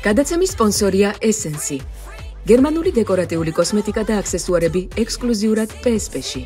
გადაცემის სპონსორია Essence. გერმანული დეკორატიული კოსმეტიკა და აქსესუარები ექსკლუზიურად PSP-ში.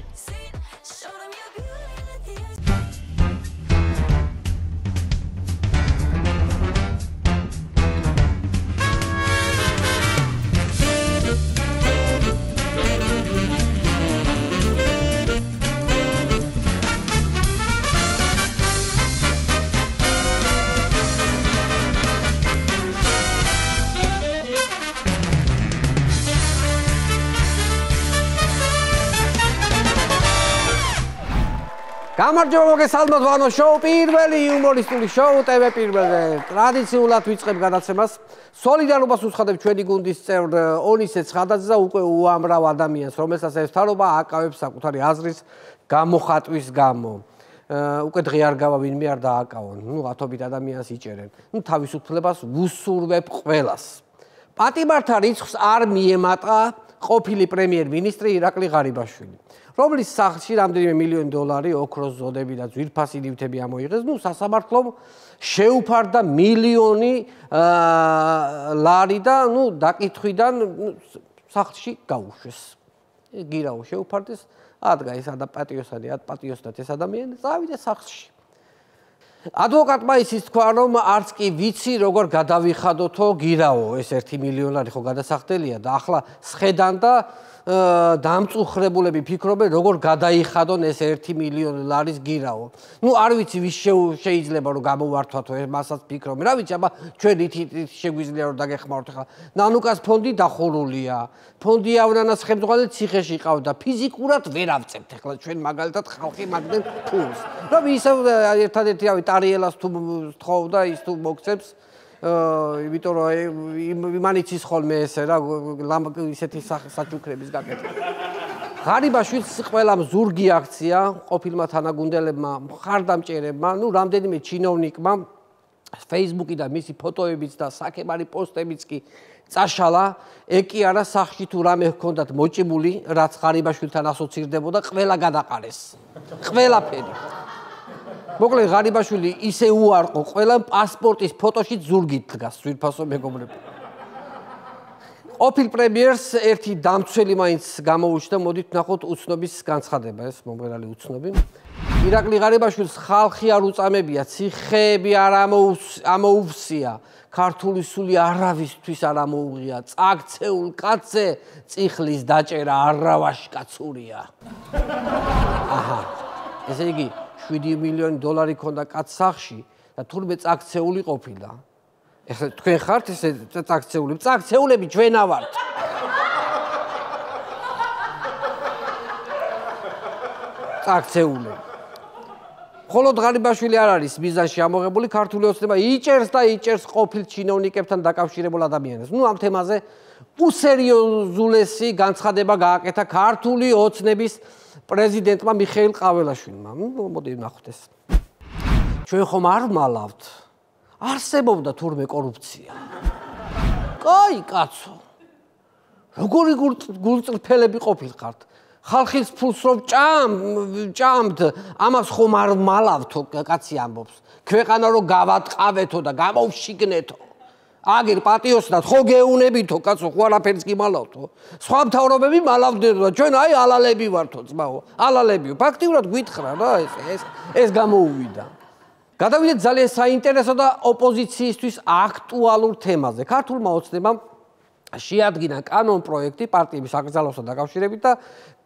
გამარჯობა მოგესალმოთ ვანო შოუ პირველი იუმორისტული შოუ TV პირველზე ტრადიციულად ვიწყებ გადაცემას სოლიდარობას უცხადებ ჩვენი გუნდის წევრ ონისე ცხადაძეს და უკვე უამრავ ადამიანს რომელსაც ესთარობა აკავებს საკუთარი აზრის გამოხატვის გამო უკვე დღე არ გავა ვინმე არ დააკავონ ათობით ადამიანს იჭერენ თავისუფლებას ვუსურვებ ყველას პატიმართა რიცხვს არ მიემატა ყოფილი პრემიერ-მინისტრი ირაკლი ღარიბაშვილი რომლის სახლში რამდენიმე მილიონი დოლარი ოქროს ზოდები და ძვირფასი ნივთები ამოიღეს, სასამართლომ შეუფარდა მილიონი ლარი და დაკითხვიდან სახლში გაუშვეს. გირაო შეუფარდეს, ადგა ეს პატიოსანი, პატიოსნად ეს ადამიანი წავიდა სახლში. ადვოკატმა ისიც თქვა, რომ არც კი ვიცი, როგორ გადავიხადოთო გირაო, ეს 1 მილიონი ლარი ხო გადასახდელია და ახლა სხედან და დამწუხრებულები ფიქრობენ როგორ გადაიხადონ ეს 1 მილიონი ლარის გირაო. არ ვიცი ვის შეიძლება რომ გამოვართვათო მასაც ფიქრობენ. რა ვიცი, აბა ჩვენ ითით შეგვიძლია რომ დაგეხმაროთ ახლა. ნანუკას ფონდი დახურულია. ფონდი ავნანას ხელმძღვანელი ციხეში ყავდა. ფიზიკურად ვერ ავწევთ ახლა ჩვენ მაგალითად ხალხი მაგდენ ფულს. რომ ისევ ერთადერთი ტარიელას თუ თხოვდა ის თუ მოგცემს იმიტომ რომ იმან იცის ხოლმე ესე რა ისეთი საჩუქრების გაკეთება. ღარიბაშვილს ყველამ ზურგი აქცია ყოფილმა თანაგუნდელებმა, მხარდამჭერებმა, რამდენიმე ჩინოვნიკმა Facebook-იდან მისი ფოტოებიც და საკემარი პოსტებიც კი წაშალა, ეგ კი არა სახში თუ რამე ჰქონდათ მოჭიმული, რაც ღარიბაშვილთან ასოცირდებოდა, ყველა გადაყარეს. ყველაფერი. მოკლედ ღარიბაშვილი ისე უარყო ყველამ პასპორტის ფოტოში ზურგით დგას ძვირფასო მეგობრებო. ყოფილ პრემიერს ერთი დამცველი მაინც გამოუჩნდა, მოდით ვნახოთ უცნობის განცხადება, ეს მომღერალი უცნობი. ირაკლი ღარიბაშვილს ხალხი არ უწამებია, ციხეები არ ამოუვსია, ქართული სული არავისთვის არ ამოუღია, წაქცეულ კაცზე წიხლის დაჭერა არავაშკაცურია. აჰა, ესე იგი 7 მილიონი დოლარი ქონდა კაც სახში და თურმე წაქცეული ყოფილა. ეხლა თქვენ ხართ ესე წაქცეული? წაქცეულები ჩვენა ვართ. წაქცეულები. მხოლოდ ღარიბაშვილი არ არის მიზანში ამოღებული ქართული ოცნება იჭერს და იჭერს ყოფილ ჩინოვნიკებთან დაკავშირებულ ადამიანებს. ამ თემაზე უსერიოზულესი განცხადება გააკეთა ქართული ოცნების პრეზიდენტმა მიხეილ ყაველაშვილმა. მოდი ვნახოთ ეს. ჩვენ ხომ არ ვალავთ. არსებობდა თურმე კორუფცია. კაი კაცო. როგორი გულწრფელები ყოფილიყართ. ხალხის ფულს რომ ჭამთ, ამას ხომ არ ვალავთო, კაცი ამბობს. ქვეყანა რომ გავატყავეთო და გამოვშიგნეთო. აგერ პატიოსნად ხო გეუნებითო კაცო, ხო არაფერს კი მალავთო. სხვა მთავრობები მალავდნენ და ჩვენ აი ალალები ვართო ძმაო, ალალებიო. ფაქტიურად გვითხრა რა ეს გამოუვიდა. გადავიდეთ ძალიან საინტერესო და ოპოზიციისთვის აქტუალურ თემაზე. ქართულმა ოცნებამ შეადგინა კანონ პროექტი პარტიების აკრძალვასთან დაკავშირებით და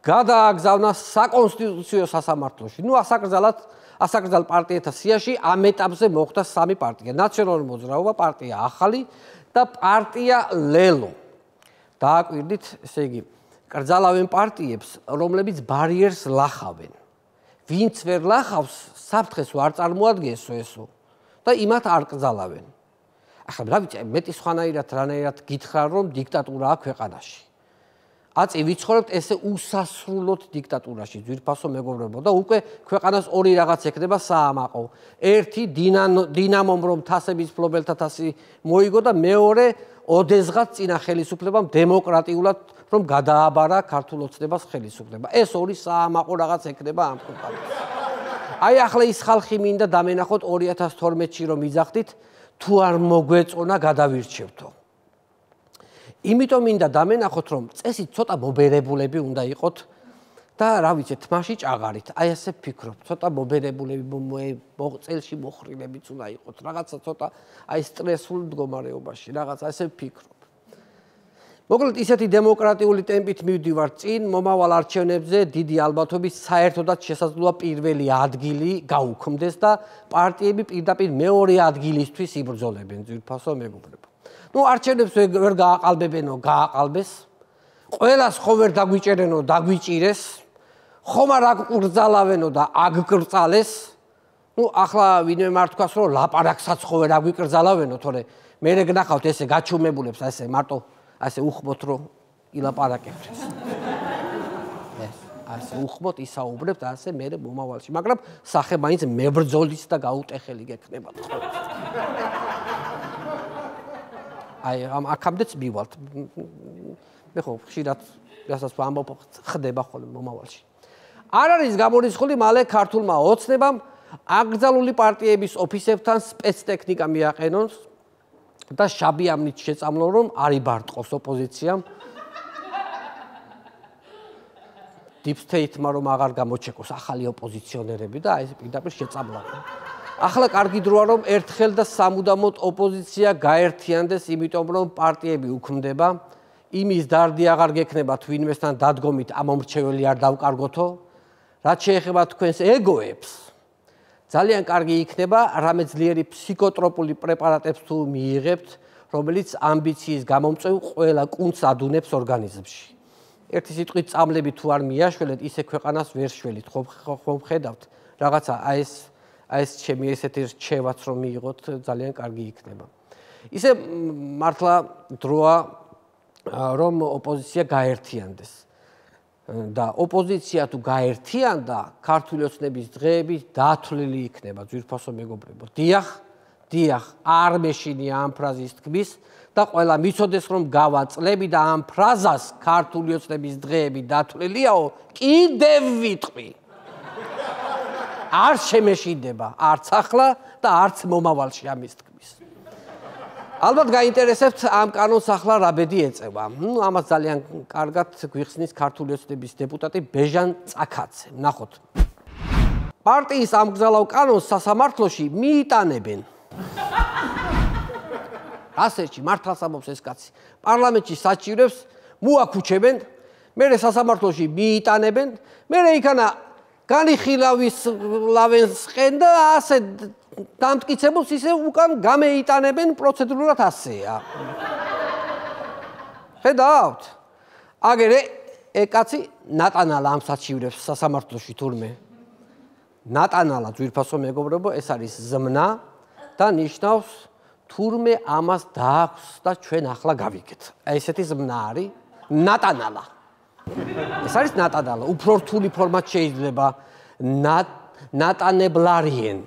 გადააგზავნა საკონსტიტუციო სასამართლოში. ასაკრძალ პარტიათა სიაში ამ ეტაპზე მოხვდა 3 პარტია: ნაციონალური მოძრაობა, პარტია ახალი და პარტია ლელო. დააკვირდით, ესე იგი, კრძალავენ პარტიებს, რომლებიც ბარიერს ლახავენ. ვინც ვერ ლახავს, საფრთხეს არ წარმოადგენსო ესო და იმათ არ კრძალავენ. ახლა რა ვიცი, მეტი სხვანაირად რანაირად გითხრა, რომ დიქტატურაა ქვეყანაში. აწი ვიცხოვრებთ ესე უსასრულოდ დიქტატურაში, ძვირფასო მეგობრებო და უკვე ქვეყანას ორი რაღაც ექნება საამაყო. ერთი დინამომ რომ თასების ფლობელთა თასი მოიგო და მეორე ოდესღაც წინა ხელისუფლებამ დემოკრატიულად რომ გადააბარა ქართულ ოცნებას ხელისუფლება. ეს ორი საამაყო რაღაც ექნება ამ ქვეყანას. აი ახლა ის ხალხი მინდა დამენახოთ 2012-ში რომ იძახდით თუ არ მოგვეწონა გადავირჩევთო. იმიტომ მინდა დამენახოთ, რომ წესით ცოტა მობერებულები უნდა იყოთ და რა ვიცი, თმაში ჭაღარით. აი ასე ვფიქრობ, ცოტა მობერებულები, წელში მოხრილებიც უნდა იყოთ. რაღაცა ცოტა აი სტრესულ მდგომარეობაში, რაღაცა ასე ვფიქრობ. მოკლედ ისეთი დემოკრატიული ტემპით მივდივარ წინ, მომავალ არჩევნებზე დიდი ალბათობით საერთოდაც შესაძლოა პირველი ადგილი გაუქმდეს და პარტიები პირდაპირ მეორე ადგილისთვის იბრძოლებენ, ძვირფასო მეგობრებო. არჩევნებს ვერ გააყალბებენო, გააყალბეს. ყველას ხომ ვერ დაგვიჭერენო, დაგვიჭირეს. ხომ არ აგკრძალავენო და აგკრძალეს. ახლა ვინმე მართქვას, რომ ლაპარაკსაც ხო ვერ აგვიკრძალავენო, თორე მე გნახავთ ესე გაჩუმებულებს, ასე მარტო ასე უხმოთ, რომ ილაპარაკებთ. ასე უხმოთ, ისაუბრებთ, ასე მე მომავალში. მაგრამ სახე მაინც მებრძოლის და გაუტეხელი გექნებათ. აი აქამდეც მივალთ. მე ხო ხშირად რასაც ვამბობ ხდება ხოლმე მომავალში. არ არის გამორიცხული მალე ქართულმა ოცნებამ აკრძალული პარტიების ოფისებთან სპეცტექნიკა მიაყენონ და შაბი ამნით შეწამლონ, რომ არ იბარტყოს ოპოზიციამ. Deep State-მა რომ აღარ გამოჩეკოს ახალი ოპოზიციონერები და აი პირდაპირ შეწამლავენ. ახლა კარგი დროა, რომ ერთხელ და სამუდამოდ ოპოზიცია გაერთიანდეს, იმიტომ რომ პარტიები უქმდება, იმის დარდი აღარ გექნება ვინმესთან დადგომით ამომრჩეველი არ დავკარგოთო, რაც შეეხება თქვენს ეგოებს. ძალიან კარგი იქნება, რამე ძლიერი ფსიქოტროპული პრეპარატებს თუ მიიღებთ, რომელიც ამბიციის გამომწვევ ყველა კუნთს ადუნებს ორგანიზმში. ერთი სიტყვით წამლები თუ არ მიაშველეთ, ისე ქვეყანას ვერ შველით, ხომ ხედავთ, რაღაცა აი ეს ჩემი ესეთი რჩევაც რომ მიიღოთ, ძალიან კარგი იქნება. ისე მართლა დროა, რომ ოპოზიცია გაერთიანდეს. და ოპოზიცია თუ გაერთიანდა, ქართული ოცნების დღეები დათვლილი იქნება, ძვირფასო მეგობრებო. დიახ, არ მეშინია ამ ფრაზის თქმის და ყველა მიცოდეს, რომ გავაწლები და ამ ფრაზას ქართული ოცნების დღეები დათვლილიაო, კიდევ ვიტყვი. არ შემეშინდება, არც ახლა და არც მომავალში ამის თქმის. ალბათ გაინტერესებთ ამ კანონს ახლა რა ბედი ეწევა. ამას ძალიან კარგად გვიხსნის ქართული ოცნების დეპუტატი ბეჟან წაქაძე. ნახოთ. პარტიის ამგზავრავ კანონს სასამართლოში მიიტანებენ. ასეთში მართლაც ამბობს ეს კაცი. პარლამენტში საჭიროებს მოაქუჩებენ, მერე სასამართლოში მიიტანებენ, მერე იქანა განიხილავის ლავენს ყენ და ასე დამტკიცებულს ისე უკან გამეიტანებენ პროცედურულად ასეა. ხედავთ? აგერე ეკაცი ნატანალა ამ საჩივრებს სასამართლოში თურმე. ნატანალა ძვირფასო მეგობრებო, ეს არის ზმნა და ნიშნავს თურმე ამას დააქვს და ჩვენ ახლა გავიგეთ. ესეთი ზმნა არის ნატანალა. ეს არის ნატანალა, უფრო რთული ფორმაც შეიძლება ნატანებლარიენ.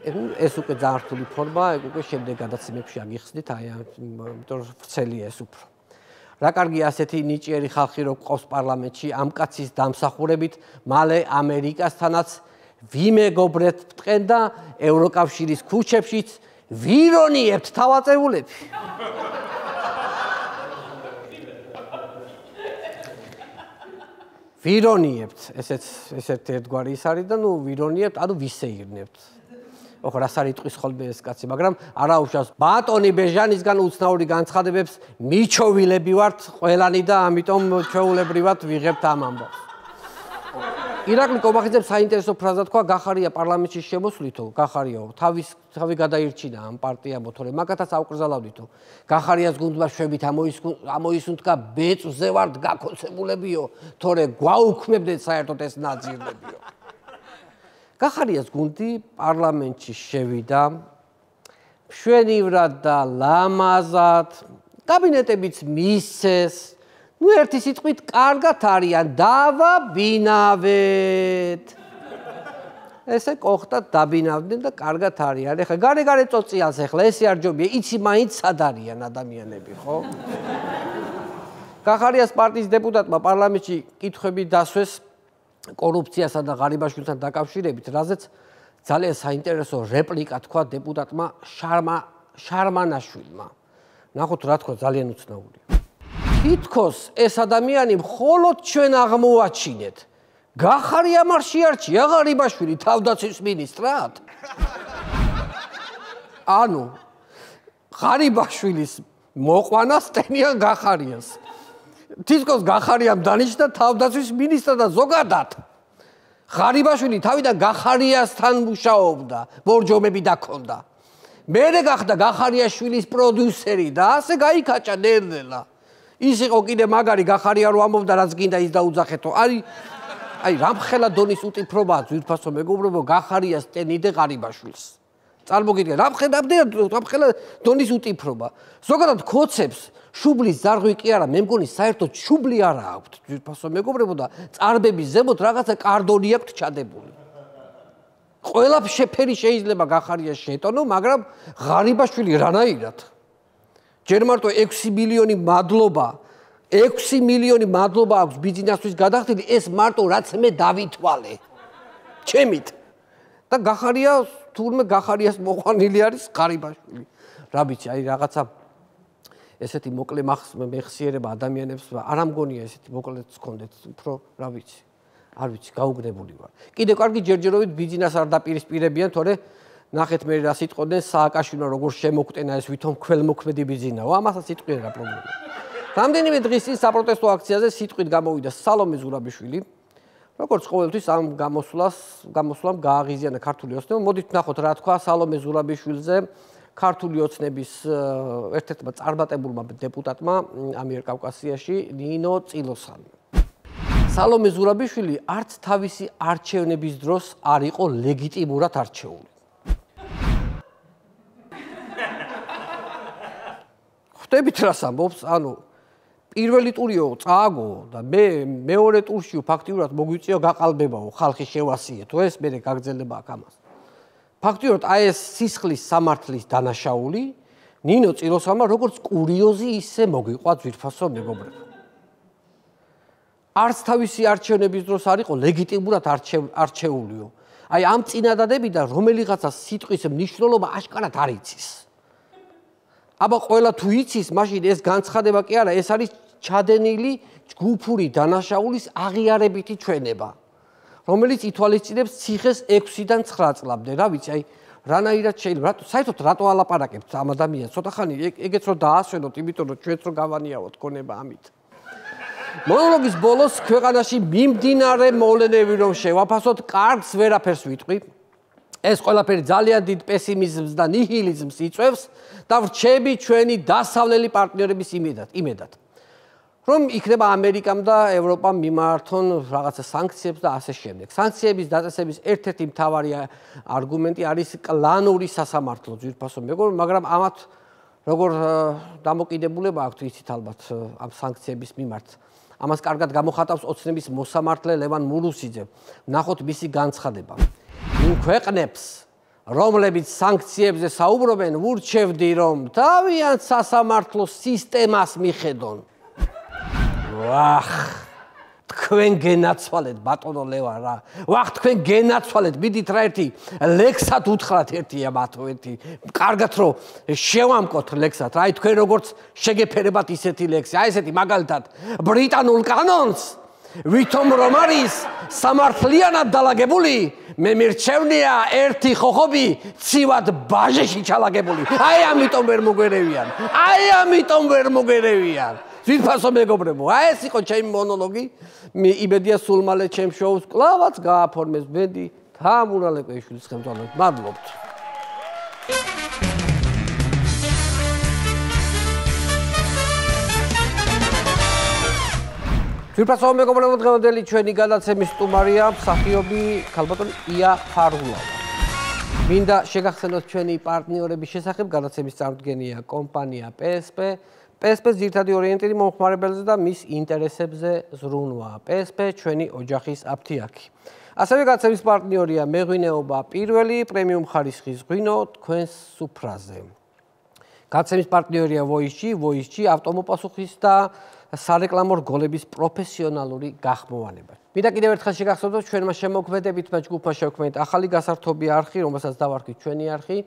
ეს უკვე ძალიან რთული ფორმაა, ეგ უკვე შემდეგ გადაცემებში აგიხსნით, აი ამიტომ ვრცელია ეს უფრო. რა კარგია ასეთი ნიჭიერი ხალხი რო ყავს პარლამენტში ამ კაცის დამსახურებით, მალე ამერიკასთანაც ვიმეგობრეთ ბტყენ და ევროკავშირის ქუჩებშიც ვირონიებთ თავაწებულები. ვირონიებთ, ესეთ ერთგვარი ის არის და ვირონიებთ, ანუ ვისეირნებთ. ოღონდ რას არ იტყვის ხოლმე ეს კაცი, მაგრამ არა უშავს ბატონი ბეჟანისგან უცნაური განცხადებებს მიჩოვილები ვართ ყველანი და ამიტომ ჩვეულებრივად ვიღებთ ამ ამბავს. ირაკლი კობახიძემ საინტერესო ფრაზა თქვა, გახარია პარლამენტში შემოსვლითო, გახარიაო, თავი გადაირჩინა ამ პარტიამო, თორე მაგათაც ავკრძალავდითო. გახარიას გუნდმა შვებით ამოისუნთქა ბეწვზე ვართ გაკოცებულებიო, თორე გვაუქმებდეთ საერთოდ ეს ნაძირლებიო. გახარიას გუნდი პარლამენტში შევიდა მშვენივრად და ლამაზად, კაბინეტებიც მისცეს, ერთი სიტყვით კარგად არიან, დავაბინავეთ. ესე კოხტად დაბინავდნენ და კარგად არიან. ეხლა გარე წოწიალს ეხლა ესე არ ჯობია, იცი მაინც სად არიან ადამიანები, ხო? გახარიას პარტიის დეპუტატმა პარლამენტში კითხვები დასვეს კორუფციასა და ღარიბაშვილთან დაკავშირებით, რაზეც ძალიან საინტერესო რეპლიკა თქვა დეპუტატმა შარმანაშვილმა. ნახოთ რა თქვა, ძალიან უცნაურია. თითქოს ეს ადამიანი მხოლოდ ჩვენ აღმოვაჩინეთ. გახარიამ არ შეარჩია ღარიბაშვილი თავდაცვის მინისტრად. ანუ ღარიბაშვილის მოყვანას ტენიან გახარიას. თითქოს გახარიამ დანიშნა თავდაცვის მინისტრად და ზოგადად ღარიბაშვილი თავიდან გახარიასთან მუშაობდა, ბორჯომები დაქონდა. მერე გახდა გახარიაშვილის პროდიუსერი და ასე გაიკაჭა ნელ-ნელა. ის იყო კიდე მაგარი გახარია რო ამბობდა რაც გინდა ის დაუძახეთო. აი რამხელა დონის უტიფრობაა ძვირფასო მეგობრებო გახარიას ტენიდე ღარიბაშვილს. წარმოგიდგენ რამხელა დონის უტიფრობა. ზოგადად ქოცებს შუბლის ზარღვი კი არა, მე მგონი საერთოდ შუბლი არა აქვთ ძვირფასო მეგობრებო და წარბების ზემოთ რაღაცა კარდონი აქვთ ჩადებული. ყველა შეფერი შეიძლება გახარიას შეტონო, მაგრამ ღარიბაშვილი რანაირად? ჯერ მარტო 6 მილიონი მადლობა 6 მილიონი მადლობა აქვს ბიზნესთვის გადახდილი, ეს მარტო რაც მე დავითვალე. ჩემით. და გახარია თურმე გახარიას მოყვანილი არის ღარიბაშვილი. რა ვიცი, აი რაღაცა ესეთი მოკლე მეხსიერება ადამიანებს არ ამგონია ესეთი მოკლეც გქონდეთ, უფრო რა ვიცი. არ ვიცი, გაუგნებული ვარ. კიდე კარგი ჯერჯერობით ბიზნეს არ დაპირისპირებიან, თორე ნახეთ მე რა სიტყოდნენ სააკაშვილო როგორ შემოგვტენა ეს ვითომ ქველმოქმედი ბიზნესაო, ამასაც იტყვიან რა პრობლემაა. რამდენიმე დღის წინ საპროტესტო აქციაზე სიტყვით გამოვიდა სალომე ზურაბიშვილი. როგორც ყოველთვის ამ გამოსვლამ გააღიზიანა ქართული ოცნება. მოდით ნახოთ რა თქვა სალომე ზურაბიშვილზე ქართული ოცნების ერთ-ერთმა წარმატებულმა დეპუტატმა ამიერკავკასიაში ნინო წილოსანმა. სალომე ზურაბიშვილი არც თავისი არჩევნების დროს არ იყო ლეგიტიმურად არჩეული. ხვდებით რას ამბობს? ანუ პირველი ტურიო წააგო და მეორე ტურში ფაქტიურად მოგვიწიო გაყალბებაო, ხალხი შევასიეთო, ეს მე გაგრძელება აქ ამას. ფაქტიურად აი ეს სისხლის სამართლის დანაშაული ნინო წილოსანმა როგორც კურიოზი ისე მოგიყვა ძვირფასო მეგობრებო. არც თავისი არჩევნების დროს არ იყო ლეგიტიმურად არჩეულიო. აი ამ წინადადებიდან რომელიღაცა სიტყვის მნიშვნელობა აშკარად არ იცის. აბა ყველა თუ იცის, მაშინ ეს განცხადება კი არა, ეს არის ჩადენილი ჯგუფური დანაშაულის აღიარებითი ჩვენება, რომელიც ითვალისწინებს ციხეს 6-დან 9 წლამდე. რა ვიცი, აი რანაირად შეიძლება, საერთოდ რატო ალაპარაკებთ ამ ადამიანს? ცოტა ხანი ეგეც რომ დაასვენოთ, იმიტომ რომ ჩვენც რომ გავანიავოთ გონება ამით. მონოლოგის ბოლოს ქვეყანაში მიმდინარე მოვლენები რომ შევაფასოთ, კარგს ვერაფერს ვიტყვი. ეს ყველაფერი ძალიან დიდ პესიმიზმს და ნიჰილიზმს იწვევს და ვრჩები ჩვენი დასავლელი პარტნიორების იმედად. რომ იქნება ამერიკამ და ევროპამ მიმართონ რაღაცა სანქციებს და ასე შემდეგ. სანქციების დაწესების ერთ-ერთი მთავარი არგუმენტი არის კლანური სასამართლო ძვირფასო მეგობრებო, მაგრამ ამათ როგორ დამოკიდებულება აქვთ იცით ალბათ ამ სანქციების მიმართ. ამას კარგად გამოხატავს ოცნების მოსამართლე ლევან მურუსიძე. ნახოთ მისი განცხადება. იმ ქვეყნებს, რომლებიც სანქციებზე საუბრობენ, ვურჩევდი, რომ თავიანთ სასამართლო სისტემას მიხედონ. ვახ, თქვენ გენაცვალეთ, ბატონო ლევან რა. ვახ, თქვენ გენაცვალეთ, მიდით რა ერთი ლექსად უთხრათ ერთია მათო ერთი. კარგად რომ შევამკოთ ლექსად. აი თქვენ როგორც შეგეფერებათ ისეთი ლექსი. აი ესეთი მაგალითად ბრიტანულ კანონს ვითომ რომ არის სამართლიანად დალაგებული, მე მირჩევნია ერთი ხოხობი ცივად ბაჟეში ჩალაგებული. აი ამიტომ ვერ მოგერევიან. ძვირფასო მეგობრებო, აი ეს იყო ჩემი მონოლოგი. იმედია სულ მალე ჩემ შოუს კლავაც გააფორმეს ბედი თამურა ლეკვეიშვილის ხელმძღვანელობით. მადლობთ. ძვირფასო მეგობრებო, დღევანდელი ჩვენი გადაცემის სტუმარია მსახიობი ქალბატონი ია ფარულავა. მინდა შეგახსენოთ ჩვენი პარტნიორების შესახებ. გადაცემის წარმოდგენია კომპანია PSP. PSP-ს ძირითადი ორიენტირი მომხმარებელზე და მის ინტერესებზე ზრუნვაა. PSP ჩვენი ოჯახის აფთიაქი. ასევე გადაცემის პარტნიორია მეღვინეობა პირველი პრემიუმ ხარისხის ღვინო თქვენს სუფრაზე. გადაცემის პარტნიორია Voice-G ავტომოპასუხის და სარეკლამო რგოლების პროფესიონალური გახმოვანება. მინდა კიდევ ერთხელ შეგახსოვდეთ ჩვენმა შემოქმედებითმა ჯგუფმა შევქმნით ახალი გასართობი არხი, რომელსაც დავარქვით ჩვენი არხი.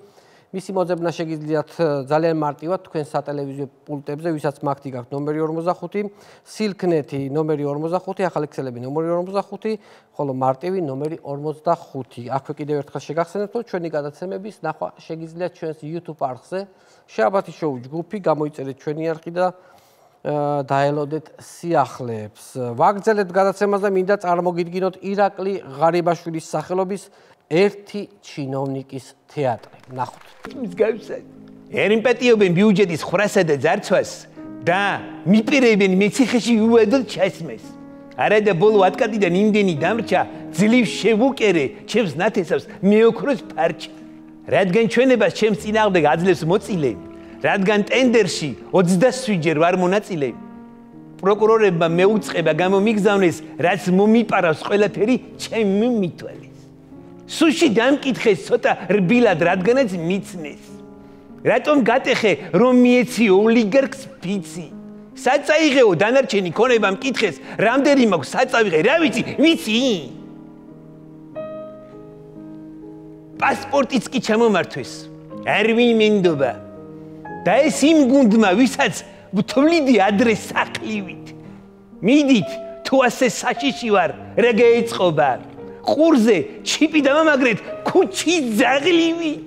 მისი მოძებნა შეგიძლიათ ძალიან მარტივად თქვენ სატელევიზიო პულტებზე, ვისაც მაგთი გაქვთ ნომერი 45, სილქნეთი ნომერი 45, ახალი ქსელები ნომერი 45, ხოლო მარტივი ნომერი 45. აქვე კიდევ ერთხელ შეგახსენებთ, რომ ჩვენი გადაცემების ნახვა შეგიძლიათ ჩვენს YouTube არხზე, შაბათი შოუ ჯგუფი, გამოიწერეთ ჩვენი არხი და დაელოდეთ სიახლეებს. ვაგრძელებთ გადაცემას და მინდა წარმოგიდგინოთ ირაკლი ღარიბაშვილის სახელობის ერთი ჩინოვნიკის თეატრი. ნახოთ. ერიმპეტიობენ ბიუჯეტის ხრასა და ძარცვას და მიპირებენ მეციხეში უვედოდ ჩასმეს. არა და ბოლო ათკატიდან იმდენი დამრჩა, ძლივ შევუკერე, ჩემს ნათესავს მეოქროს ფარჩა. რადგან ჩვენებას ჩემს წინააღმდეგ აძლევს მოწილე, რადგან ტენდერში 27-ჯერ ვარ მონაწილე. პროკურორებმა მეუწყება გამომიგზავნეს, რაც მომიპარავს ყველაფერი ჩემი მითვალეს. სუში დამკითხეს ცოტა რბილად, რადგანაც მიცნეს. რატომ გატეხე, რომ მიეცი ოლიგარქს ფიცი? საწაიღეო დანარჩენი ქონება მკითხეს, რამდენი მაქვს საწავიღე, რა ვიცი? პასპორტიც კი ჩამომართვეს, არ მინდობა. და ეს იმ გუნდმა, ვისაც ვთვლიდი ადრე სახლივით. მიდით, თუ ასე საშიში ვარ, რა გაეწყობა? ყურზე ჩიპი დამამაგრეთ ქუჩის ძაღლივით.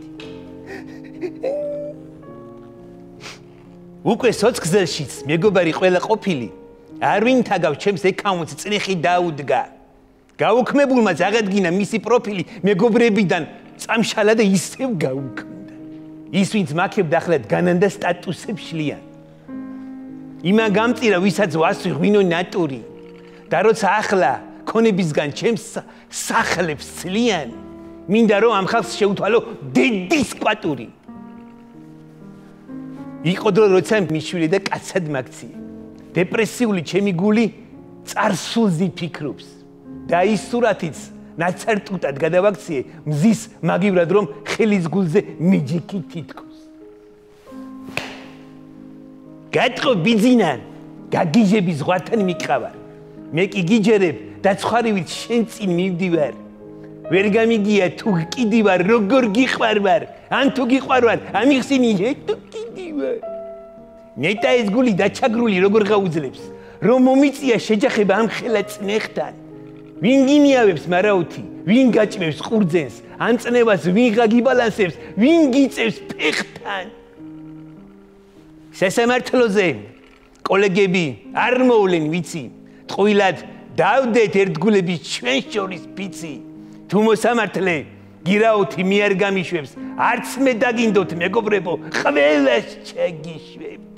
უკვე სოციალშიც მეგობარი ყველა ყოფილი, არ ვინთაგავ ჩემს ეკაუნტს წნეხი დაუდგა. გაუქმებულმა აღადგინა მისი პროფილი მეგობრებიდან წამშალა და ისევ გაუქმდა. ის ვინც მაქებდა ახლად განანდა სტატუსებს შლიან. იმან გამწირა ვისაც ვასვი ღვინო ნატური და როცა ახლა ქონებისგან ჩემს სახლებს ცლიან, მინდა რომ ამ ხალხს შეუთვალო დედის კვატური. იყო დრო როცა მიშვილი და კაცად მაგციე. დეპრესიული ჩემი გული წარსულზე ფიქრობს და ის სურათიც ნაცარტუტად გადავაქციე მზის მაგივრად რომ ხელის გულზე მიჯიქი თითქოს. გატყო ბიძინან, გაგიჟები ზღვართან მიყავარ. მე კი გიჯერებ და ცხარივით შენ წინ მივდივარ. ვერ გამიგია თუ კიდივარ, როგორ გიყვარვარ, ან თუ გიყვარვარ, ამიხსინი თუ კიდივარ. ნეტა ეს გული დაჩაგრული როგორ გაუძლებს, რომ მომიწია შეჯახება ამ ხელა წნეხთან. ვინ გინიავებს მარაუთი, ვინ გაჭმევს ყურძენს, ან წნევას ვინ გაგიბალანსებს, ვინ გიწევს ფეხთან. სასამართლოზე კოლეგები არ მოვლენ ვიცი, ტყუილად დავდეთ ერთგულების ჩვენ შორის ფიცი. თუ მოსამართლე გირაოთი მე არ გამიშვებს, არც მე დაგინდოთ მეგობრებო, ყველას ჩაგიშვებთ.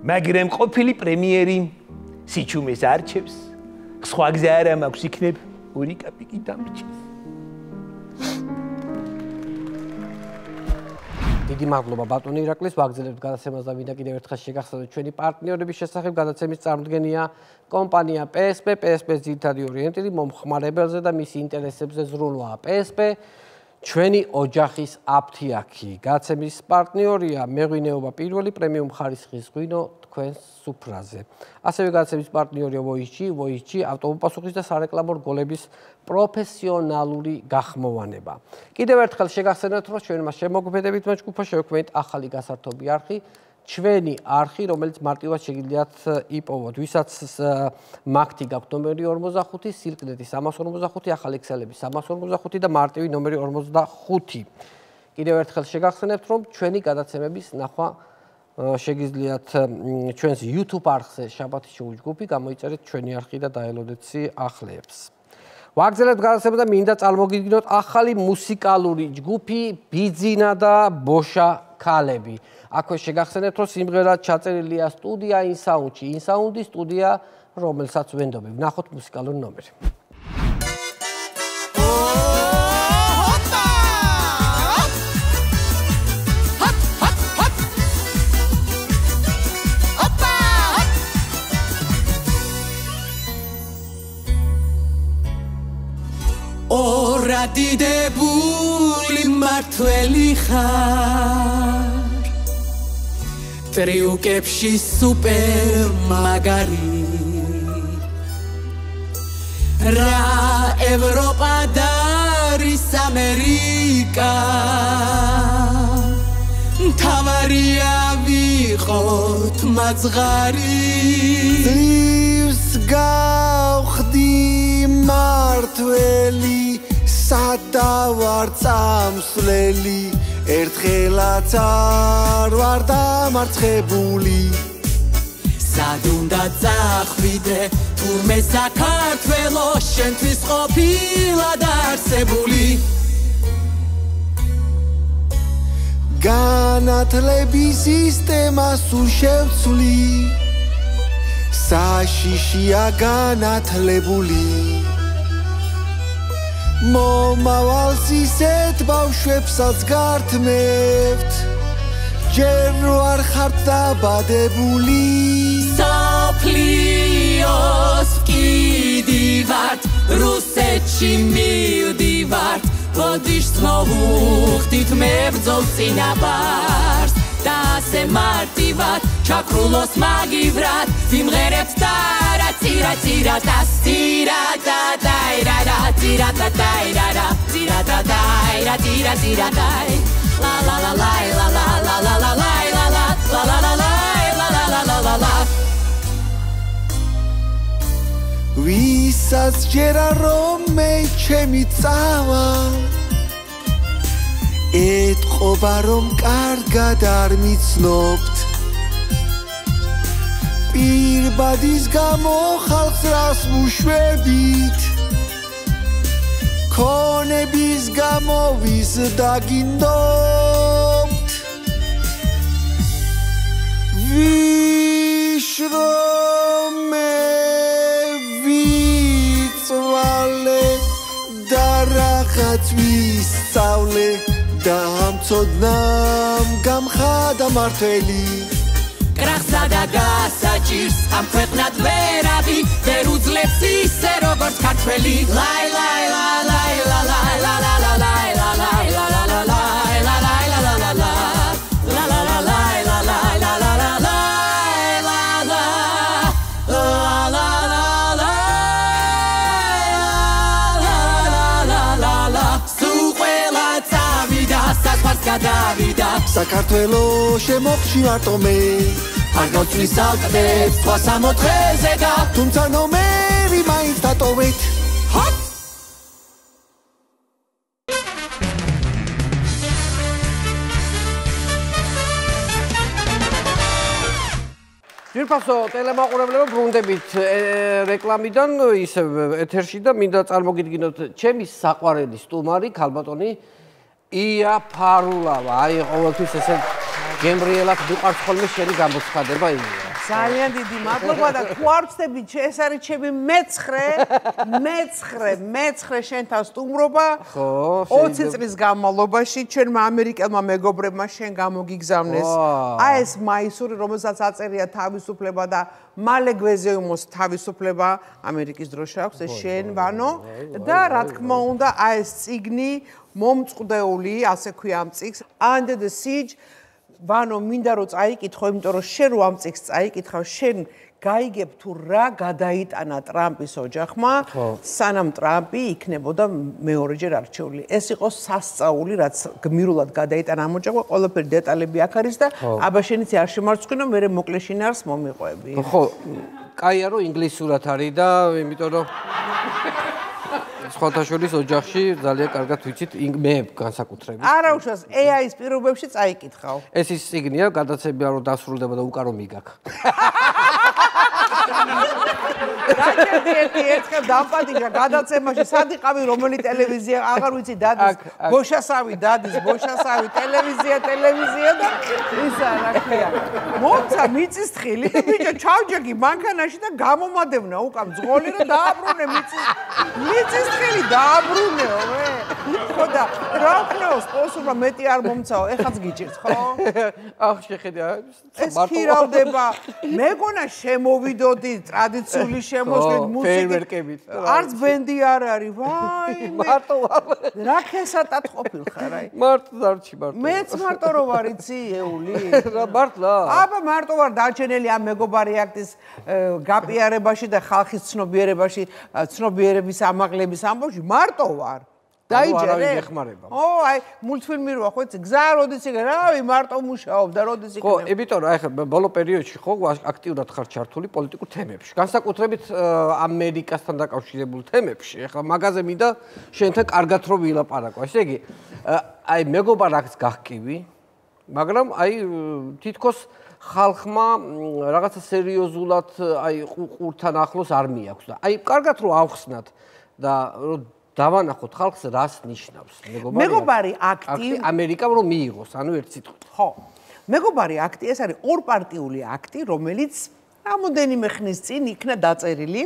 მაგრამ ყოფილი პრემიერი სიჩუმეს არჩევს, სხვა გზა არა მაქვს, იქნებ ორი კაპიკი დამრჩეს. დიდი მადლობა ბატონი ირაკლის, ვაგრძელებთ გადაცემას და მინდა კიდევ ერთხელ შეგახსენოთ ჩვენი პარტნიორების შესახებ. გადაცემის წარმოდგენია კომპანია PSP, PSP-ს ძირითადი ორიენტირი მომხმარებელზე და მის ინტერესებზე ზრუნვაა. PSP ჩვენი ოჯახის აფთიაქი. გადაცემის პარტნიორია მეღვინეობა პირველი პრემიუმ ხარისხის ღვინო თქვენს სუფრაზე. ასევე გადაცემის პარტნიორია Voice-G ავტომობილსახურის და სარეკლამო რგოლების პროფესიონალური გახმოვანება. კიდევ ერთხელ შეგახსენებთ, რომ ჩვენმა შემოქმედებით ჯგუფმა შევქმნით ახალი გასართობი არხი, ჩვენი არხი, რომელიც მარტივად შეგიძლიათ იპოვოთ. ვისაც მაგთი გაქვთ ნომერი 45, სილკნეთი 345, ახალი ქსელები 345 და მარტივი ნომერი 45. კიდევ ერთხელ შეგახსენებთ, რომ ჩვენი გადაცემების ნახვა შეგიძლიათ ჩვენს YouTube არხზე შაბათი შოუ ჯგუფი, გამოიწერეთ ჩვენი არხი და დაელოდეთ სიახლეებს. ვაგრძელებთ გადაცემა და მინდა წარმოგიდგინოთ ახალი მუსიკალური ჯგუფი ბიძინა და ბოშა ქალები. აქვე შეგახსენებთ, რომ სიმღერა ჩაწერილია სტუდია ინსაუნდში, ინსაუნდის სტუდია, რომელსაც ვენდობებ. ნახოთ მუსიკალური ნომერი. ორადიდებული მართველი ხარ, ტრიუკებში სუპერ მაგარი, რა ევროპა და არის ამერიკა, თავარია ვიყოთ მაძღარი ძლივს გავხდი მართველი სადავარ წამსვლელი ერთხელაც არ ვარ დამარცხებული სად უნდა წახვიდე თურმე საქართველო შენთვის ყოფილად არსებული განათლების სისტემა სულ შევცვლი საშიშია განათლებული მომავალს ისეთ ბავშვებსაც გართმევთ ჯერ ვარ ხართ დაბადებული სოფლიოს ვკიდივართ რუსეთში მივდივართ ბოდიშს მოვუხდით მე ბრძოლ წინაპარს და ასე მარტივად ჩაქრულოს მაგივრად ვიმღერებთ და რა ცირა ცირა და ცირა და დაირა ცირა და დაირა ცირა და დაირა ცირა ცირა დაი ლა ლა ლა ლა ლა ლა ლა ლა ლა ლა ლა ლა ლა ლა ლა ლა ლა ლა ლა ვისაც ჯერა რომ მე ჩემი წავა ეთყობა რომ კარგად არ მიცნობთ პირბადის გამო ხალხს რას მუშვებით ქონების გამო ვის დაგინდობთ ვიშრომე ვიწვალე და რაღაც ვისწავლე და ამწოდნამ გამხადა მართველი კრახსა და გასაჭირს ამ ქვეყნად ვერავი ვერ უძლებს ისე როგორც ქართველი ლაი ლაი ლაი ლაი ლაი ლაი ლაი ლაი საქართველო შემოხში მარტო მე არ გავწვის ალყებს სხვა სამოთხეზე და თუმცა ნომერი მაინც დატოვეთ ჰოპ ძირფასო ტელემაყურებლებო ბრუნდებით რეკლამიდან ისევ ეთერში და მინდა წარმოგიდგინოთ ჩემი საყვარელი სტუმარი ქალბატონი ია ფარულავა აი ყოველთვის ესე გემრიელად მიყვარს ხოლმე შენი გამოცხადება ია ძალიან დიდი მადლობა და თუ არ ვწდები ეს არის ჩემი მეცხრე შენთან სტუმრობა 20 წლის განმავლობაში ჩვენმა ამერიკელმა მეგობრებმა შენ გამოგიგზავნეს აი ეს მაისური რომელსაც აწერია თავისუფლება და მალე გვეზეუმოს თავისუფლება ამერიკის დროშა აქვს ეს შენ ვანო და რა თქმა უნდა აი ეს წიგნი მომწყდეული ასე ქვია ამ წიგს Under the Siege ვანო მინდა რომ წაიკითხო იმიტომ რომ შენ რო ამ წიგს წაიკითხავ შენ გაიგებ თუ რა გადაიტანა ტრამპის ოჯახმა სანამ ტრამპი იქნებოდა მეორეჯერ არჩეული ეს იყო სასწაული რაც გმირულად გადაიტანა ამ ოჯახმა ყველაფერი დეტალები აქ არის და აბა შენიც არ შემარცხინო მე მოკლე შინაარს მომიყვები ხო კაია რომ ინგლისურად არის და იმიტომ რომ სხვათაშორის ოჯახში ძალიან კარგად ვიცით მე განსაკუთრებით. არა უშავს AI-ის პირობებში წაიკითხავ. ეს ის წიგნია, გადაცემა რომ დასრულდება და უკარო მიგაქ. რაჭერდი ერთხელ დამპატიჟა გადაცემაში სად იყავი რომელი ტელევიზია აღარ ვიცი დადის ბოშასავი ტელევიზია და ისა რა ქვია მომცა მიწის თხილი ბიჭო ჩავჯეგი მანქანაში და გამომადევნა უკან ძღოლი რომ დააბრუნე მიწის თხილი დააბრუნეო მე ხო და რა ვქნეო სპონსორმა მეტი არ მომცაო ეხაც გიჭირთ ხო ახ შეხედე ეს ხირავდება მეგონა შემოვიდოდი ტრადიციული შემოსვლით მუსიკით არც ბენდი არ არის ვაი მარტო რა ხესატად ყოფილხარ აი მარტო დარჩი მარტო მეც მარტო რო ვარ იცი ეული რა მარტლა აბა მარტო ვარ დაჩენელი ამ მეგობარი აქტის გაპიარებაში და ხალხის ცნობიერებაში ცნობიერების ამაღლების ამბავში მარტო ვარ დაიჯერე? აი, მულტფილმი როა ხო, გზა როდის იქნება, რავი, მარტო მუშაობ და როდის იქნება. ხო, იმიტომ აი ხა ბოლო პერიოდში ხო აქტიურად ხარ ჩართული პოლიტიკურ თემებში. განსაკუთრებით ამერიკასთან დაკავშირებულ თემებში. ახლა მაგაზე მინდა შენთან კარგად რომ ვილაპარაკო. ესე იგი, აი მეგობარ აქს გახკივი, მაგრამ აი თითქოს ხალხმა რაღაცა სერიოზულად აი ყურთან ახლოს არ მიაქვს და აი კარგად რომ ავხსნათ და რომ დავანახოთ ხალხს რას ნიშნავს მეგობარი აქტი ამერიკამ რომ მიიღოს ანუ ერთ სიტყვით ხო მეგობარი აქტი ეს არის ორპარტიული აქტი რომელიც რამოდენიმე ხნის წინ იქნა დაწერილი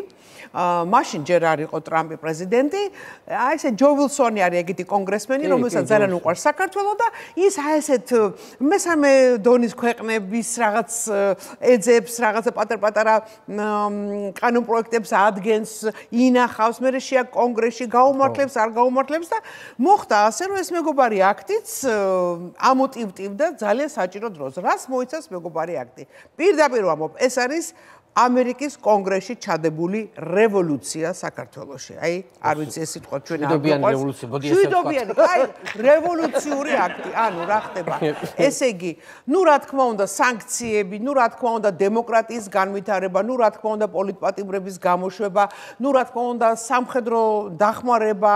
მაშინ ჯერ არ იყო ტრამპი პრეზიდენტი აი ესე ჯო ვილსონი არის ეგეთი კონგრესმენი რომელსაც ძალიან უყვარს საქართველოს და ის აი ესეთ მესამე დონის ქვეყნების რაღაც ეძებს რაღაცა პატარ-პატარა კანონპროექტებს ადგენს ინახავს მე შეა კონგრესში გაუმართლებს არ გაუმართლებს და მოხდა ასე რომ ეს მეგობარი აქტიც ამოტივტივდა ძალიან საჭირო დროს რას მოიცავს მეგობარი აქტი პირდაპირ ვამბობ ეს არის ამერიკის კონგრესში ჩადებული რევოლუცია საქართველოში. აი, არ ვიცი ეს სიტყვა ჩვენ არ გვიყვარს. შვიდობიანი, აი, რევოლუციური აქტი. ანუ რა ხდება? ესე იგი, ნუ რა თქმა უნდა, სანქციები, ნუ რა თქმა უნდა, დემოკრატიის განვითარება, ნუ რა თქმა უნდა, პოლიტპატიმრების გამოშვება, ნუ რა თქმა უნდა, სამხედრო დახმარება,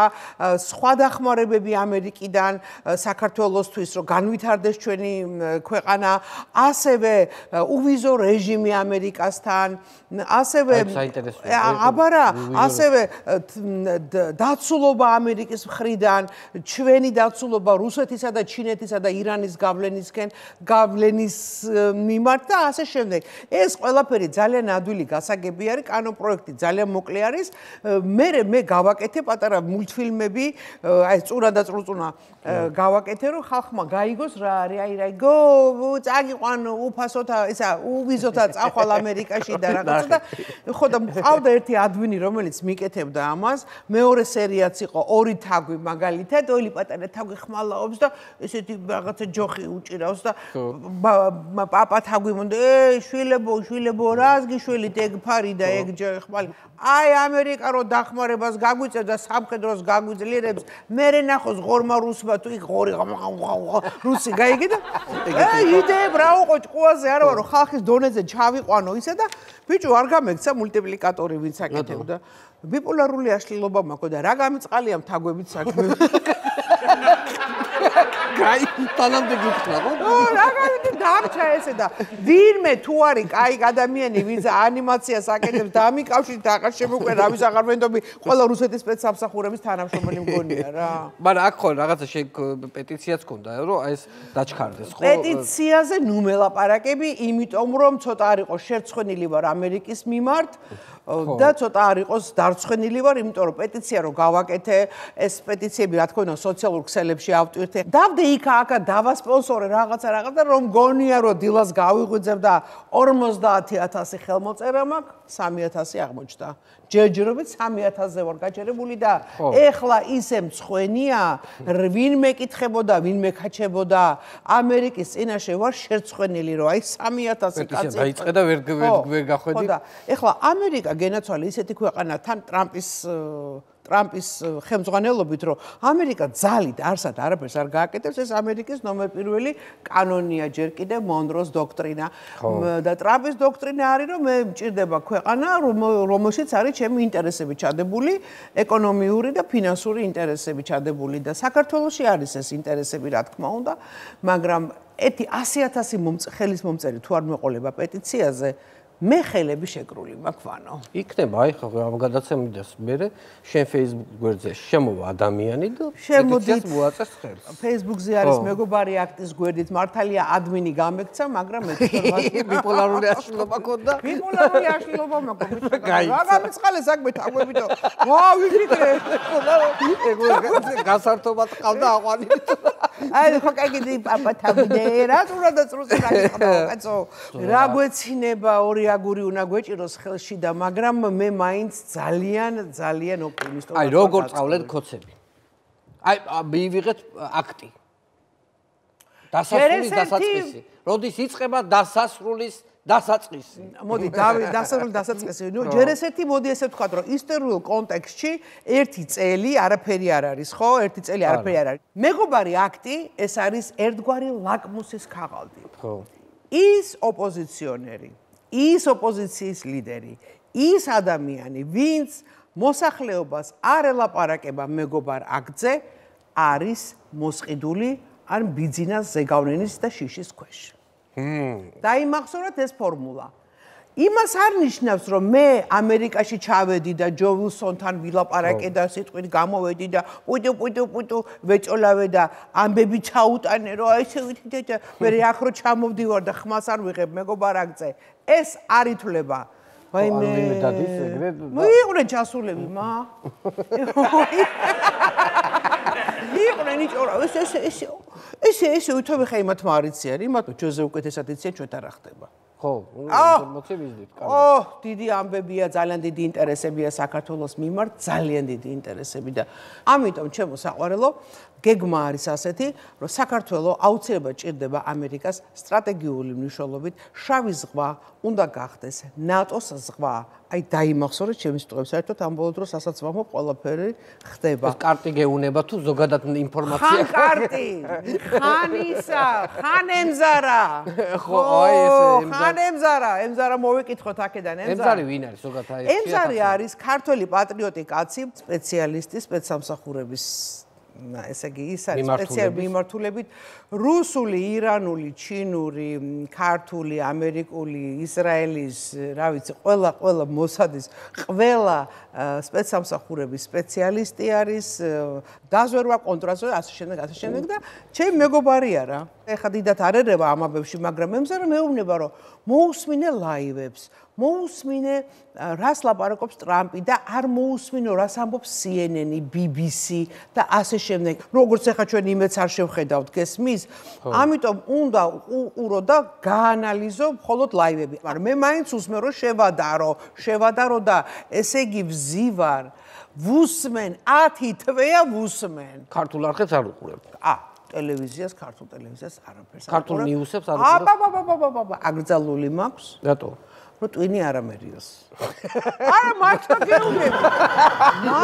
სხვა დახმარებები ამერიკიდან საქართველოსთვის, რომ განვითარდეს ჩვენი ქვეყანა, ასევე უვიზო რეჟიმი ამერიკასთან ასევე აბარა ასევე დაცულობა ამერიკის მხრიდან ჩვენი დაცულობა რუსეთისა და ჩინეთისა და ირანის გავლენის მიმართ და ასე შემდეგ ეს ყველაფერი ძალიან ადვილი გასაგები არის კანონპროექტი ძალიან მოკლე არის მე გავაკეთე პატარა მულტფილმები აი წუნა და წრუწუნა გავაკეთე რომ ხალხმა გაიგოს რა არის აი რა გო წაგიყვან უფასოთა ისა უვიზოთა წახვალ ამერიკაში და რაღაცა და ხო და მყავდა ერთი ადმინი რომელიც მიკეთებდა ამას მეორე სერიაც იყო ორი თაგვი მაგალითად ორი პატარა თაგვი ხმალაობს და ესეთი რაღაცა ჯოხი უჭირავს და პაპა თაგვი მომდა შვილებო რას გიშველით ეგ ფარი და ეგ ხმალი აი ამერიკა რო დახმარებას გაგვიწევს და სამხედროს გაგვიძლიერებს მე ნახოს ღორმა რუსმა თუ იქ ღორი რუსი გაიგე და იდეებ რა უყო ჭყუაზე არა ვარო ხალხის დონეზე ჩავიყვანო ისე და ბიჭო არ გამექცა მულტიპლიკატორი ვინც აკეთებდა ბიპოლარული აშლილობა მაქვს და რა გამიწყალია მთაგვებით საქმე კაი თანამდე გიქნა ხო რა გამიდი დარჩა ესე და ვინმე თუ არის კაი ადამიანი ვინც ანიმაციას აკეთებს და ამიკავშირით აღარ შემოყვე რავის აღარ ვენდობი ყველა რუსეთის სპეცსამსახურების თანამშრომელი მგონია რა მაგრამ აქ ხო რაღაცა პეტიციაც ქონდა რომ ეს დაჩქარდეს ხო პეტიციაზე ნუ მელაპარაკები იმიტომ რომ ცოტა არ იყოს შერცხვენილი ვარ ამერიკის მიმართ და ცოტა არ იყოს დარცხვენილი ვარ იმიტომ რომ პეტიცია რო გავაკეთე ეს პეტიციები რა თქმა უნდა სოციალურ ქსელებში ავტვირთე დავდე იქა დავასპონსორე რაღაცა რომ გონია რომ დილას გავიღვიძებ და 50000 ხელმოწერა მაქვს 3000 აღმოჩნდა ჯერჯერობით 3000-ზე ვარ გაჭერებული და ეხლა ისე მცხვენია ვინმე კითხებოდა ვინმე ქაჩებოდა ამერიკის წინაშე ვარ შერცხვენილი რომ აი 3000 კაცი დაიწყე და ვერ გახვედი ხო და ეხლა ამერიკა გენაცვალე ისეთი ქვეყანა თან ტრამპის ხელმძღვანელობით რომ ამერიკა ძალით არსად არაფერს არ გააკეთებს ეს ამერიკის ნომერ პირველი კანონია ჯერ კიდევ მონროს დოქტრინა და ტრამპის დოქტრინა არის რომ მე მჭირდება ქვეყანა რომელშიც არის ჩემი ინტერესები ჩადებული ეკონომიური და ფინანსური ინტერესები ჩადებული და საქართველოში არის ეს ინტერესები რა თქმა უნდა მაგრამ 100,000 ხელის მომწერი თუ არ მეყოლება პეტიციაზე მე ხელები შეკრული მაქვანო. იქნება აი ხო ამ გადაცემიდან მერე შენ Facebook გვერდზე შემოვა ადამიანი და შემოდით მოაწეს ხელს. Facebook-ზე არის მეგობარი აქტის გვერდით მართალია ადმინი გამექცა, მაგრამ მე ბიპოლარული აშლილობა ქონდა. ბიპოლარული აშლილობა მაქვს. რა გამეწყალე საქმე თაგვებითო. ვა ვიფიქრე. გასართობად ყავდა აყვანი. აი ხო კაიგი პაპა თაგვი რა თურა და წრუს რა გიყდა კაცო. რა გვეცინება ორი აგური უნდა გვეჭიროს ხელში და მაგრამ მე მაინც ძალიან ოპტიმისტური აი როგორ წავლეთ ქოცები აი მივიღეთ აქტი დასასრულის დასაწყისი როდის იწყება დასასრულის დასაწყისი. მოდი დასაწყისი. ნუ ჯერ ესეთი მოდი ესე ვთქვათ, რომ ისტორიულ კონტექსტში ერთი წელი არაფერი არ არის, ხო? ერთი წელი არაფერი არ არის. მეგობარი აქტი ეს არის ერთგვარი ლაკმუსის ქაღალდი. ხო. ის ოპოზიციონერი, ის ოპოზიციის ლიდერი, ის ადამიანი, ვინც მოსახლეობას არ ელაპარაკება მეგობარ აქტზე, არის მოსყიდული ან ბიძინას ზეგავლენის და შიშის ქვეშ. დაიმახსოვრეთ ეს ფორმულა. იმას არ ნიშნავს, რომ მე ამერიკაში ჩავედი და ჯო ვილსონთან ვილაპარაკე და სიტყვით გამოვედი და პუიტუ ვეჭოლავე და ამბები ჩაუტანე, რომ აი ესე ვითი და მე აქ რო ჩამოვდივარ და ხმას არ ვიღებ მეგობარ აქტზე. ეს არ ითვლება. ვაიმე დადის ეგრე მიიღრე ჩასულები მა მიიღრე ნიჭორა ესე ვითომ ხა იმათ მარიციან იმათ ჯოზე უკეთესად იციან ჩვენთან რა ხდება ხო ინფორმაცია ვიზდით კარგი დიდი ამბებია ძალიან დიდი ინტერესებია საქართველოს მიმართ ძალიან დიდი ინტერესები და ამიტომ ჩემო საყვარელო გეგმა არის ასეთი რომ საქართველო აუცილებლად ჭირდება ამერიკას სტრატეგიული მნიშვნელობით შავი ზღვა უნდა გახდეს ნატოს ზღვა აი დაიმახსოვრეთ ჩემი სტუებს საერთოდ ამ ბოლო დროს სასაცმელო ყველაფერი ხდება ეს კარტი გეუნება თუ ზოგადად ინფორმაცია ხან კარტი ხან ისა ხან ემზარა ხო აი ესე ხან ემზარა მოვიკითხოთ აქედან ემზარი ვინ არის ზოგადად აი ემზარი არის ქართველი პატრიოტი კაცი სპეციალისტი სპეცსამსახურების ესე იგი ის არის სპეციალური მიმართულებით რუსული, ირანული, ჩინური, ქართული, ამერიკული, ისრაელის, რა ვიცი, ყველა მოსადის, ყველა სპეცსამსახურების სპეციალისტი არის, დაზვერვა, კონტრასტი, ასე შემდეგ და ჩემი მეგობარია რა. ეხლა დიდად არ ერევა ამ ამბებში, მაგრამ ემზარა მეუბნება, რომ მოусმინე ლაივებს, მოусმინე რას ლაპარაკობს ტრამპი და არ მოусმინო რას ამბობს CNN, BBC და ასე შემდეგ. როგორც ეხლა ჩვენ იმედს არ შევხედავთ გესმის, ამიტომ უნდა უყურო და გაანალიზო მხოლოდ ლაივები. მაგრამ მე მაინც უსმენ რომ შევადარო და ესე იგი ვზივარ, ვუსმენ 10 თვეა ვუსმენ. ქართულ არხებს არ უყურებ. ტელევიზიას, ქართულ ტელევიზიას არაფერს არ ქართულ ნიუსებს არ უყურებ. აკრძალული მაქვს. რატო? რომ ტვინი არამერიოს. არა, მაგთა გეუბნები.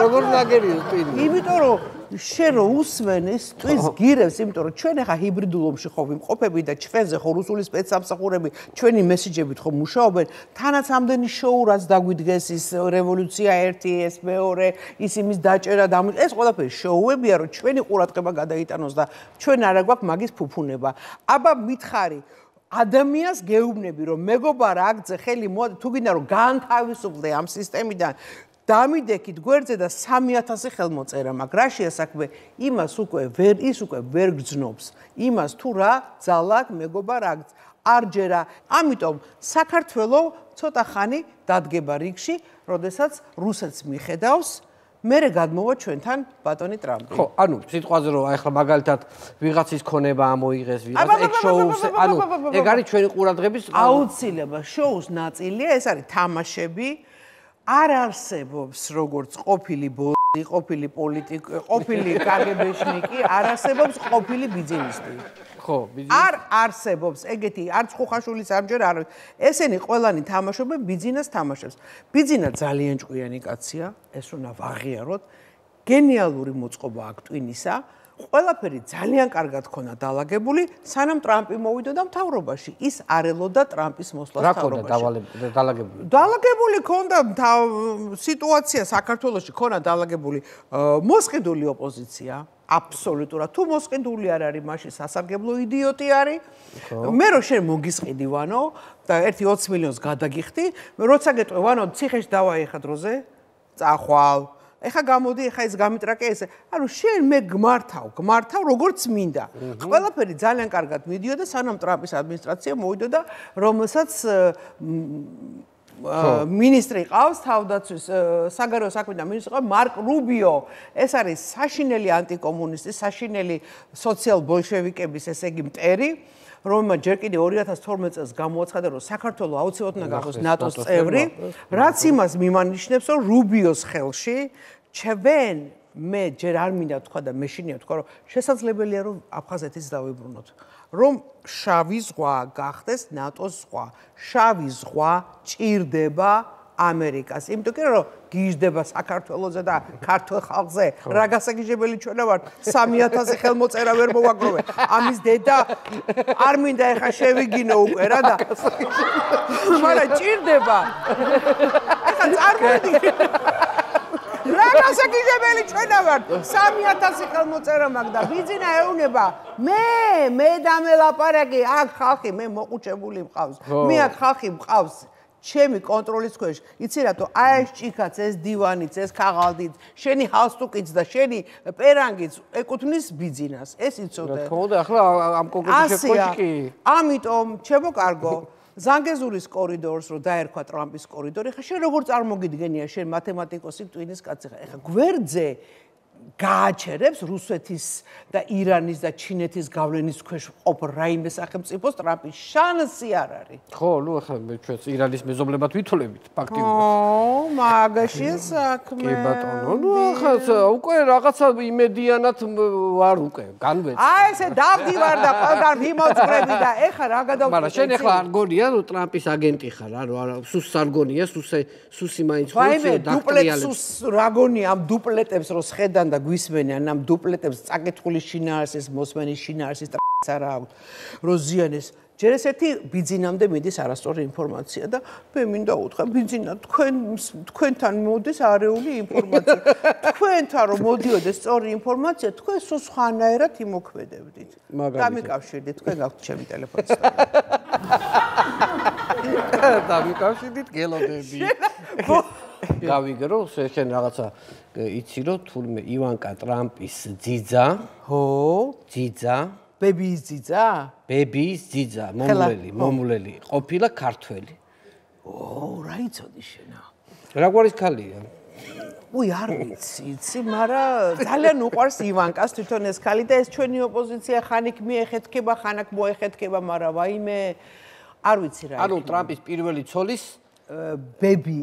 როგორ ნაგერია ტვინი? იმიტომ რომ შენ რო usmen ეს ტვინს გირევს, იმიტომ რომ ჩვენ ახლა ჰიბრიდულ ომში ხო ვიმყოფები და ჩვენზე ხო რუსული სპეცსამსახურები ჩვენი მესიჯებით ხო მუშაობენ, თანაც ამდენი შოუ რაც დაგვიდგეს ის რევოლუცია 1, ეს მეორე, ის იმის დაჭერა და ეს ყველაფერი შოუებია, რომ ჩვენი ყურადღება გადაიტანოს და ჩვენ არა გვაქვს მაგის ფუფუნება. აბა მითხარი ადამიანს გეუბნები რომ მეგობარ აქტზე ხელი მოადი თუ გინდა რომ განთავისუფლდე ამ სისტემიდან დამიდექით გვერდზე და 3000 ხელმოწერა მაქვს რაშია საქმე იმას უკვე ვერ გძნობს იმას თუ რა ძალა მეგობარ აქტს არ ჯერა ამიტომ საქართველო ცოტა ხანი დადგება რიგში როდესაც რუსეთს მიხედავს მერე გადმოვა ჩვენთან ბატონი ტრამპი. ხო, ანუ სიტყვაზე რომ ახლა მაგალითად ვიღაცის ქონება ამოიღეს, ვიღაც ეგ შოუს, ანუ ეგ არის ჩვენი ყურადღების აუცილებლად შოუს ნაწილია, ეს არის თამაშები. არ არსებობს როგორც ყოფილი ყოფილი პოლიტიკი, ყოფილი კგბ-შნიკი, არ არსებობს ყოფილი ბიზნესმენი. ხო, არ არსებობს ეგეთი არც ხუხაშვილის ამჯერ არ ესენი ყველანი თამაშობენ ბიზნეს თამაშებს. ბიზნა ძალიან ჭკვიანი კაცია, ეს უნდა ვაღიაროთ. გენიალური მოწყობა აქ ტვინისა. ყველაფერი ძალიან კარგად ქონა დალაგებული, სანამ ტრამპი მოვიდა და მთავრობაში. ის არ ელოდა ტრამპის მოსვლას მთავრობაში. რა ქონდა დალაგებული? დალაგებული ქონდა სიტუაცია საქართველოში ქონა დალაგებული მოსყიდული ოპოზიცია. აბსოლუტურად თუ მოსყიდული არ არის მაშინ სასარგებლო იდიოტი არის მე რო შენ მოგისყიდი ვანო და 1-20 მილიონს გადაგიხდი როცა გეტყვი ვანო ციხეში დავაიხა დროზე წახვალ ეხა გამოდი ეხა ეს გამიტრაკე ესე ანუ შენ მე გმართავ როგორც მინდა ყველაფერი ძალიან კარგად მიდიოდა სანამ ტრამპის ადმინისტრაცია მოვიდოდა რომელსაც მინისტრი ყავს თავდაცვის საგარეო საქმეთა მინისტრი ყავს მარკ რუბიო ეს არის საშინელი ანტიკომუნისტი საშინელი სოციალ-ბოლშევიკების ესე იგი მტერი რომელმაც ჯერ კიდე 2012 წელს გამოაცხადა რომ საქართველოს აუცილებლად უნდა გახდეს ნატოს წევრი რაც იმას მიმანიშნებს რომ რუბიოს ხელში მე ჯერ არ მინდა თქვა და მე შინია თქვა რომ შესაძლებელია რომ აფხაზეთის დავიბრუნოთ რომ შავი ზღვა გახდეს ნატოს ზღვა. შავი ზღვა ჭირდება ამერიკას. იმიტომ რომ გიჟდება საქართველოზე და ქართულ ხალხზე რა გასაგიჟებელი ჩვენა ვართ 3000 ხელმოწერა ვერ მოვაგროვე. ამის დედა არ მინდა ეხა შევიგინო უკვე რა და მაგრამ ჭირდება. ეხა წარმოიდი რა გასაგიჟებელი ჩვენა ვართ 3000 ხელმოწერა მაგ და ბიძინა ეუნება მე დამელაპარაკი აქ ხალხი მე მოყუჩებული მყავს. მე აქ ხალხი მყავს. ჩემი კონტროლის ქვეშ. იცი რატო? აი ეს ჭიქაც, ეს დივანიც, ეს ქაღალდიც, შენი ჰალსტუკიც და შენი პერანგიც ეკუთვნის ბიძინას. ეს იცოდე. რა თქმა უნდა, ახლა ამ კონკრეტულ შემთხვევაში კი. ამიტომ, ჩემო კარგო, ზანგეზურის კორიდორს რო დაერქვა ტრამპის კორიდორი, ხა შენ როგორ წარმოგიდგენია შენ მათემატიკოსი ტვინის კაცი ხა. ეხა გვერდზე გააჩერებს რუსეთის და ირანის და ჩინეთის გავლენის ქვეშ ყოფ რაიმე სახელმწიფოს ტრამპის შანსი არ არის. ხო, ნუ ახლა ჩვენც ირანის მეზობლებად ვითვლებით ფაქტიურად. ო, მაგაში საქმე. კი ბატონო, ნუ ახლა უკვე რაღაცა იმედიანად ვარ უკვე, განვეცი. აი ესე დავდივარ და ყველგან მიმოწვრები და ეხა რა გადავწყვეტ. მაგრამ შენ ახლა არ გონია, რომ ტრამპის აგენტი ხარ, რა, სუს არ გონია, სუსი მაინც ვაიმე, დუპლეტს რა გონია ამ დუპლეტებს რო შედან და გვისმენიან ამ დუპლეტებს წაკითხული შინაარსის მოსმენის შინაარსის არა აქვს რო ზიანეს ჯერ ეს ერთი ბიძინამდე მიდის არასწორი ინფორმაცია და მე მინდა უთხრა ბიძინა თქვენთან მოდის არეული ინფორმაცია თქვენთან რომ მოდიოდეს სწორი ინფორმაცია თქვენ სულ სხვანაირად იმოქმედებდით დამიკავშირდით თქვენ გაქვთ ჩემი ტელეფონი დამიკავშირდით გელოდები გავიგრო შენ რაღაცა იცი რომ თურმე ივანკა ტრამპის ძიძა ხო ძიძა ბებიის ძიძა ბებიის ძიძა მომულელი ყოფილა ქართველი ო რა იცოდი შენა რა გვარის ქალია უი არ ვიცი მაგრამ ძალიან უყვარს ივანკას თვითონ ეს ქალი და ეს ჩვენი ოპოზიცია ხანიკ მიეხეთქება ხანაკ მოეხეთქება მაგრამ ვაიმე არ ვიცი რა ანუ ტრამპის პირველი ცოლის ბები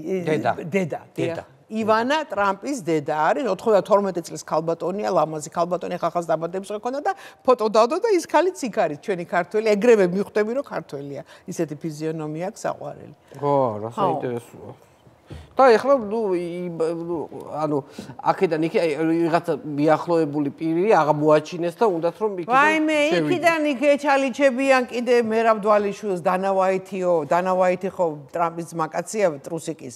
დედა ივანა ტრამპის დედა არის 92 წლის ქალბატონია ლამაზი ქალბატონი ხახას დაბადებს ხონდა და ფოტო დავდო და ის ქალიც იქ არის ჩვენი ქართველი ეგრევე მიხვდები რომ ქართველია ისეთი ფიზიონომია აქვს საყვარელი ხო რა საინტერესოა და ეხლა ანუ აქედან იქ ვიღაცა მიახლოებული პირი აღმოაჩინეს და უნდათ რომ იქიდან ვაიმე იქიდან იქ ეჩალიჩებიან კიდე მერაბდვალიშვილს დანავაითი ხო ტრამპის მაკაცია ტრუსიკის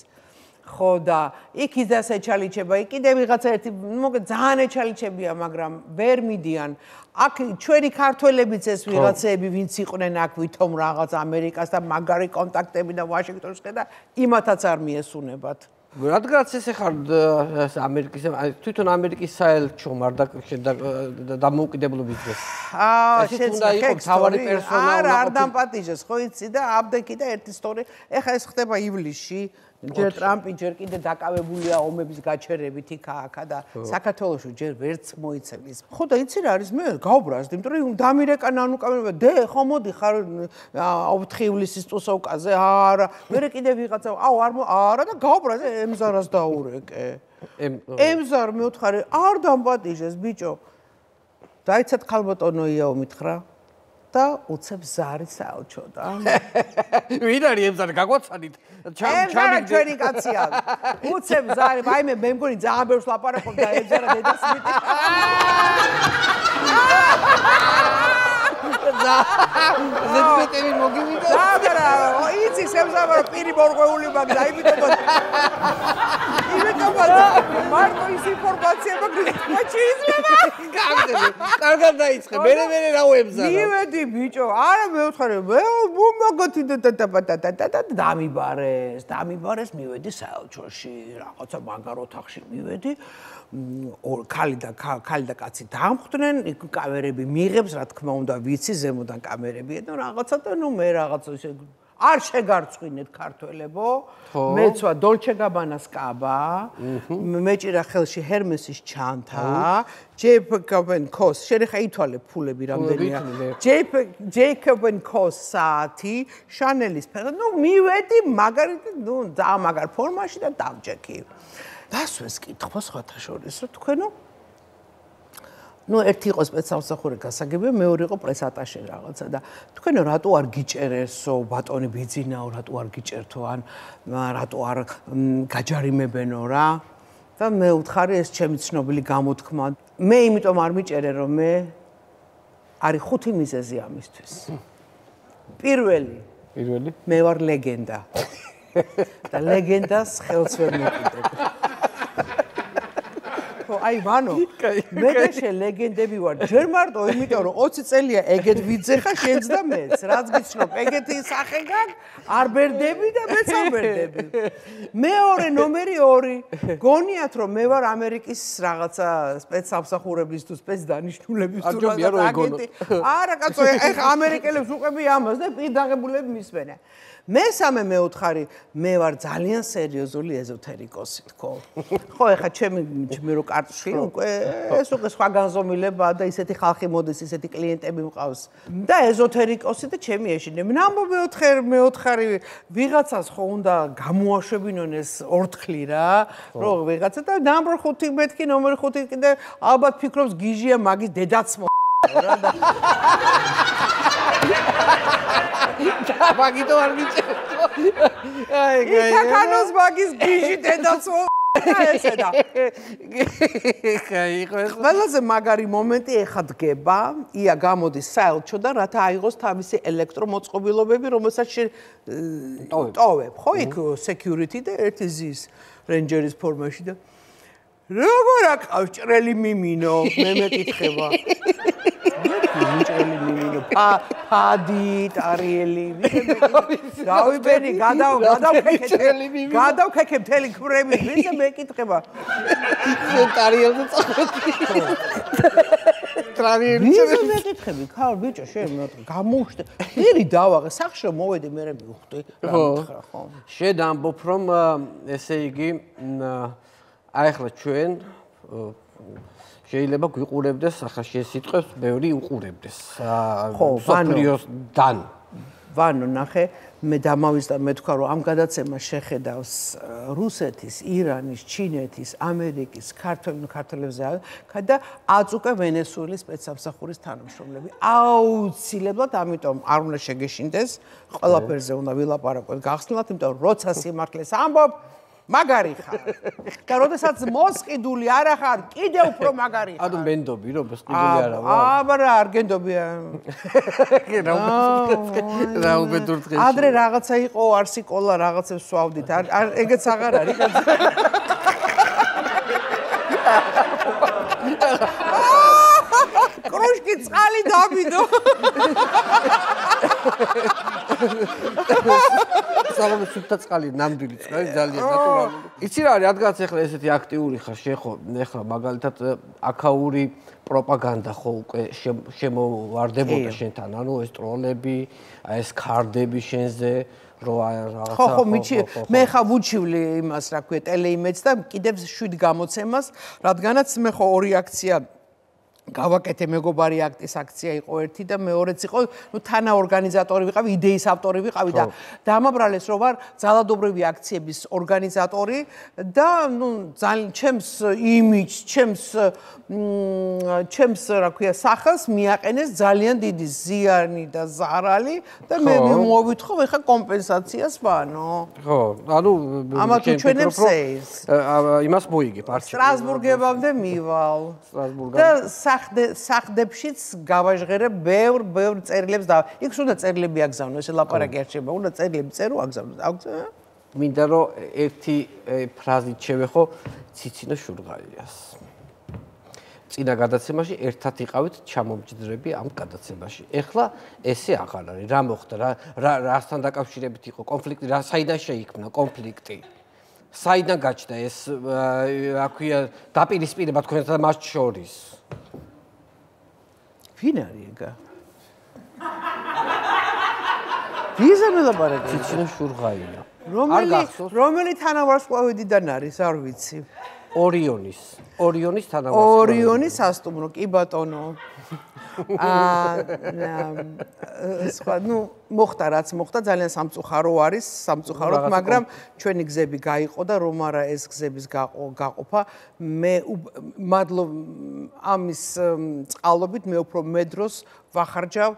ხო და იქ ის ეჩალიჩება კიდე ვიღაცა ერთი მოგე ძალიან ეჩალიჩებია მაგრამ ვერ მიდიან აქ ჩვენი ქართველებიც ეს ვიღაცები ვინც იყვნენ აქ ვითომ რაღაც ამერიკას და მაგარი კონტაქტები და ვაშინგტონს და იმათაც არ მიესუნებათ რადგანაც ეს ახლა ამერიკის თვითონ ამერიკის საელჩო მარდა დამოუკიდებლობის დღეს ეს უნდა იყოს თავარი პერსონა არ დამპატიჟეს ხო იცი და აბდეკი და ერთი სტორი ეხა ეს ხდება ივლისში ჯერ ტრამპი ჯერ კიდე დაკავებულია ომების გაჩერებით იქა და საქართველოში ჯერ ვერც მოიცემის. ხო და იცი რა არის მე გავბრაზდი, იმიტომ რომ დამირეკა ნანუკამერება დე ხო მოდი ხარ 4 ივლისის ტუსოვკაზე არა მე კიდე ვიღაცა არა და გავბრაზე ემზარას დაურეკე. ემზარ მე ვთხარი არ დამპატიჟეს ბიჭო. დაიცად ქალბატონოიაო მითხრა და უცებ ზარი საელჩოდა. ვინ არის ემზარი გაგვაცანით? ჩემი ჩვენი კაცია. უცებ ზარი, ვაიმე მე მგონი ძალიან ბევრს ლაპარაკობ და ემზარა დედას მიტი. ზედმეტები მოგივიდა. და იცი ემზარა პირი მორღვეული მაგ დაიბიტო. მარტო ის ინფორმაცია მაგ შეიძლება. კარგად დაიწყე. მე რა უემზარა. მივედი ბიჭო. არა მე ვთხარი მე მომაგოთი და დამიბარეს მივედი საელჩოში რაღაცა მაგარ ოთახში მივედი ქალი და კაცი დამხვდნენ იქ კამერები მიიღებს რა თქმა უნდა ვიცი ზემოდან კამერებია და რაღაცა და ნუ მე რაღაცა არ შეგარწყვინეთ ქართველებო მეცვა დოლჩე გაბანას კაბა მეჭირა ხელში ჰერმესის ჩანთა ჯეიკობ ენ კოს შენ ხა ითვალე ფულები რამდენია ჯეიკობ ენ კოს საათი შანელის ფერა ნუ მივედი მაგარი ნუ და მაგარ ფორმაში და დავჯექი დასვეს კითხვა სხვათა შორის რომ თქვენო ნუ ერთი იყო სპეცსამსახური გასაგები, მეორე იყო პრესატაშე რაღაცა და თქვენო რატო არ გიჭერესო ბატონი ბიძინაო, რატო არ გიჭერთო ან რატო არ გაჯარიმებენო რა? და მე ვთხარი ეს ჩემი ცნობილი გამოთქმა. მე იმიტომ არ მიჭერე რომ მე არის 5 მიზეზი ამისთვის. პირველი მე ვარ ლეგენდა. და ლეგენდას ხელს ვერ მოკიდებ. აი ვანო მე და შენ ლეგენდები ვარ ჯერ მარტო იმიტომ რომ 20 წელია ეგეთ ვიძეხა შენც და მეც რაც გიცნობ ეგეთი სახე გაქვს არ ბერდები და მეც არ ბერდები მეორე ნომერი 2 გონიათ რომ მე ვარ ამერიკის რაღაცა სპეცსამსახურების თუ სპეცდანიშნულების თუ რაღაცა აგენტი არა კაცო ეხა ამერიკელებს უყები ამას და პირდაღებულები მისვენენ მესამე მეოთხარი მე ვარ ძალიან სერიოზული ეზოთერიკოსი თქო ხო ეხა ჩემი რო კარტში უკვე ეს უკვე სხვა განზომილება და ისეთი ხალხი მოდის ისეთი კლიენტები მყავს და ეზოთერიკოსი და ჩემი ეშინე ნამბო მეოთხარი ვიღაცას ხო უნდა გამოაშვებინონ ეს ორთქლი რა რო ვიღაცა და ნამბერ 5 მეთქი ნომერი 5 კიდე ალბათ ფიქრობს გიჟია მაგის დედაც რა და მაგითო არ მიჭერდო. აი, იქანოს მაგის გიჟი დედაცო. ესე და. ყველაზე მაგარი მომენტი ეხა დგება, ია გამოდის საელჩო და რათა აიღოს თავისი ელექტრომოწყობილობები, რომელსაც ტოვებ. ხო იქ security და ერთი ზის რენჯერის ფორმაში და როგორ აკავს ჭრელი მიმინო, მე მეკითხება. ჭრელი მიმინო, ფადი, ტარიელი, გავიბენი, გადავქეკე მთელი ქვრები, ვინც მეკითხება. ტარიელზე წახვედი. ტარიელი მეკითხები, ხარ ბიჭო, შენ გამოვხდე. ერი დავაღე, სახში რომ მოვედი, მე მივხვდი. რა მითხრა, ხო? შენ ამბობ რომ ესე იგი აი ახლა ჩვენ შეიძლება გვიყურებდეს ახლა შენ სიტყვებს ბევრი უყურებდეს სოფლიოსდან ვანო ნახე მე დამავიზდა მე თქვა რომ ამ გადაცემას შეხედავს რუსეთის, ირანის, ჩინეთის, ამერიკის, ქართველებზე და აწუკა ვენესუელის სპეცსამსახურის თანამშრომლები. აუცილებლად ამიტომ არ უნდა შეგეშინდეს, ყველაფერზე უნდა ვილაპარაკოთ გახსნილად, იმიტომ რომ როცა სიმართლეს ამბობ მაგარი ხარ. და როდესაც მოსყიდული არ ახარ, კიდე უფრო მაგარი ხარ. ანუ მენდობი რომ მოსყიდული არა ვარ. აბა არ გენდობია. რა უბედურ დღეში. ადრე რაღაცა იყო არსი კოლა რაღაცებს სვავდით. ეგეც აღარ არის. კროშკი წყალი დავიდო. სალამი სუფთა წყალი ნამდვილი წყალი ძალიან ნატურალური. იცი რა არის, რადგანაც ახლა ესეთი აქტიური ხარ, შენ ხო ახლა მაგალითად აქაური პროპაგანდა ხო უკვე შემოვარდებოდა შენთან, ანუ ეს ტროლები, აი ეს ქარდები შენზე, რო რაღაცა ხო მიჩი მე ხა ვუჩივლი იმას, რა ქვია, ტელეიმედს და კიდევ 7 გამოცემას, რადგანაც მე ხო 2 აქცია გავაკეთე მეგობარი აქტის აქცია იყო ერთი და მეორეც იყო ნუ თანაორგანიზატორი ვიყავი იდეის ავტორი ვიყავი და დამაბრალეს რომ ვარ ძალადობრივი აქციების ორგანიზატორი და ნუ ძალიან ჩემს იმიჯს ჩემს რა ქვია სახელს მიაყენეს ძალიან დიდი ზიანი და ზარალი და მე მოვითხო ეხა კომპენსაციას ვანო ხო ანუ ამათ უჩვენებს ეს იმას მოიგებ არჩევ სტრასბურგებამდე მივალ და სახლდებშიც გავაჟღერებ ბევრ წერილებს და იქ უნდა წერილები აგზავნო ესე ლაპარაკი არ შეიძლება უნდა წერილები წერო აგზავნო მინდა რომ ერთი ფრაზით შევეხო ციცინო შურღალიას წინა გადაცემაში ერთად იყავით ჩამომჯდრები ამ გადაცემაში ეხლა ესე აღარ არის რა მოხდა რასთან დაკავშირებით იყო კონფლიქტი რა საიდან შეიქმნა კონფლიქტი საიდან გაჩნდა ეს რა ქვია დაპირისპირება თქვენთან მას შორის ვინ არის ეგა? ვიზა მელაპარაკე? ციცინო შურღაია. რომელი თანავარსკვლავედიდან არის, არ ვიცი. ორიონის თანავარსკვლავედი. ორიონის სასტუმრო, კი ბატონო. სხვა, ნუ მოხდა რაც მოხდა ძალიან სამწუხარო არის სამწუხაროდ მაგრამ ჩვენი გზები გაიყო და რომ არა ეს გზების გაყოფა მე მადლობ ამის წყალობით მე უფრო მედროს ვახარჯავ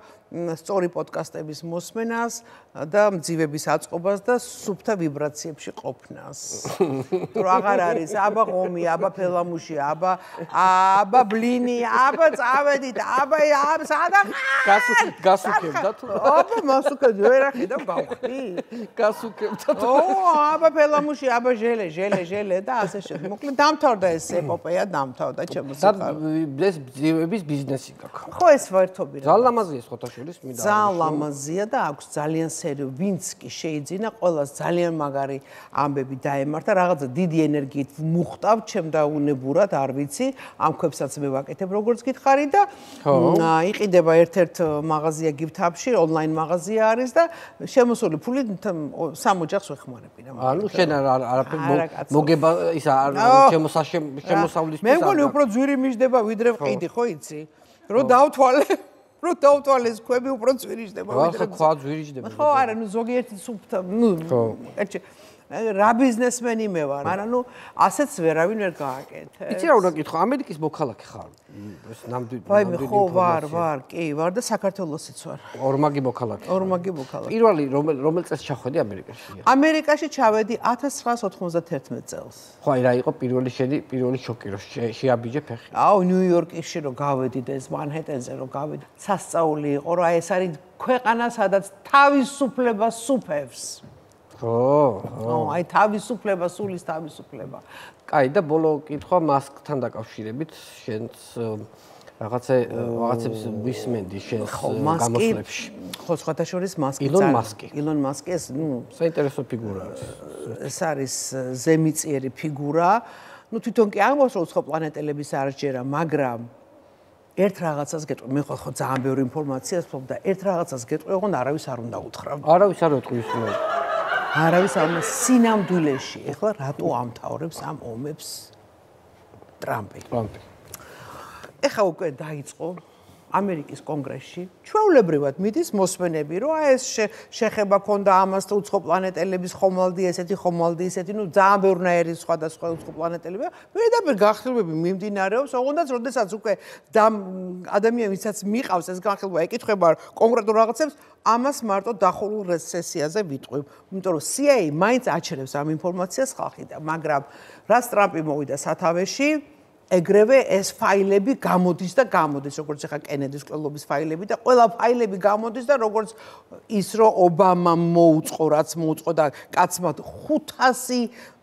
სწორი პოდკასტების მოსმენას და მძივების აწყობას და სუფთა ვიბრაციებში ყოფნას. თუ აღარ არის აბა ღომი, აბა ფელამუში, აბა ბლინი, აბა წავედით, აბა სადა გასუქებდა თუ? აბა მასუქებდი, ვერ ახედავ გავხდი? გასუქებდა თუ? აბა ფელამუში, აბა ჟელე და ასე შემდეგ. მოკლედ დამთავრდა ეს ეპოპეა, დამთავრდა ჩემოსახარო. ეს მძივების ბიზნესი გაქვს. ხო ეს ვერთობი რა. ძალიან ლამაზია ხოთაშვილის მინდა. ძალიან ლამაზია და აქვს ძალიან ვინც კი შეიძინა ყოველას ძალიან მაგარი ამბები დაემართა რაღაცა დიდი ენერგიით მუხტავ ჩემ დაუნებურად არ ვიცი ამ ქვებსაც მე ვაკეთებ როგორც გითხარი და იყიდება ერთ-ერთ მაღაზია გიფთაბში ონლაინ მაღაზია არის და შემოსული ფული 3 ოჯახს ვეხმარებინა ანუ შენ არაფერ მოგება ისა შემოსავლის მე მგონი უფრო ძვირი მიждდება ვიდრე ვყიდი ხო იცი რომ დავთვალე რო დავთვალეს ქვები უფრო ძვირიჯდება ვიდრე ქვა ძვირიჯდება ხო არა ნუ ზოგიერთი სუფთა ნუ რა ბიზნესმენი მე ვარ მაგრამ ნუ ასეც ვერავინ ვერ გააკეთე იცი რა უნდა გითხო ამერიკის მოქალაქე ხარ ეს ნამდვილი ხო ვარ კი ვარ და საქართველოსიც ვარ ორმაგი მოქალაქე პირველი რომელ წელს ჩახვედი ამერიკაში ამერიკაში ჩავედი 1991 წელს ხო აი რა იყო პირველი შოკი რომ შეაბიჯე ფეხი აუ ნიუ-იორკში რომ გავედი და ეს მანჰეტენზე რომ გავედი სასწაული იყო რა ეს არის ქვეყანა სადაც თავისუფლება სუფევს ხო აი თავისუფლება სულის თავისუფლება კაი და ბოლო კითხვა მასკთან დაკავშირებით შენს რაღაცებს ვისმენდი შენს გამოსვლებში ხო სხვათა შორის მასკი ილონ მასკი ეს ნუ საინტერესო ფიგურა არის ეს არის ზემიწიერი ფიგურა ნუ თვითონ კი ამბობს რომ უცხო პლანეტელების არ ჯერა მაგრამ ერთ რაღაცას გეტყვი მე ხო ძალიან ბევრი ინფორმაციას ვფლობ და ერთ რაღაცას გეტყვი ოღონდ არავის არ უნდა უთხრა არავის არ უთქვი ის არავის არ უნდა სინამდვილეში ეხლა რატო ამთავრებს ამ ომებს ტრამპი ეხლა უკვე დაიწყო ამერიკის კონგრესში ჩვეულებრივად მიდის მოსმენები რომ აი ეს შეხება ქონდა ამას და უცხო პლანეტელების ხომალდი ესეთი ისეთი ნუ ძალიან ბევრნაირი სხვადასხვა უცხო პლანეტელები პირდაპირ გახსნილობები მიმდინარეობს ოღონდაც როდესაც უკვე ადამიანი ვისაც მიყავს ეს განხილვა ეკითხება კონკრეტულ რაღაცებს ამას მარტო დახურულ სესიაზე ვიტყვი იმიტომ რომ CIA მაინც აჩერებს ამ ინფორმაციას ხალხიდან მაგრამ რაც ტრამპი მოვიდა სათავეში ეგრევე ეს ფაილები გამოდის როგორც ახლა კენედის ყოლობის ფაილები და ყველა ფაილები გამოდის და როგორც ის რომ ობამამ მოუწყო რაც მოუწყო და კაცმა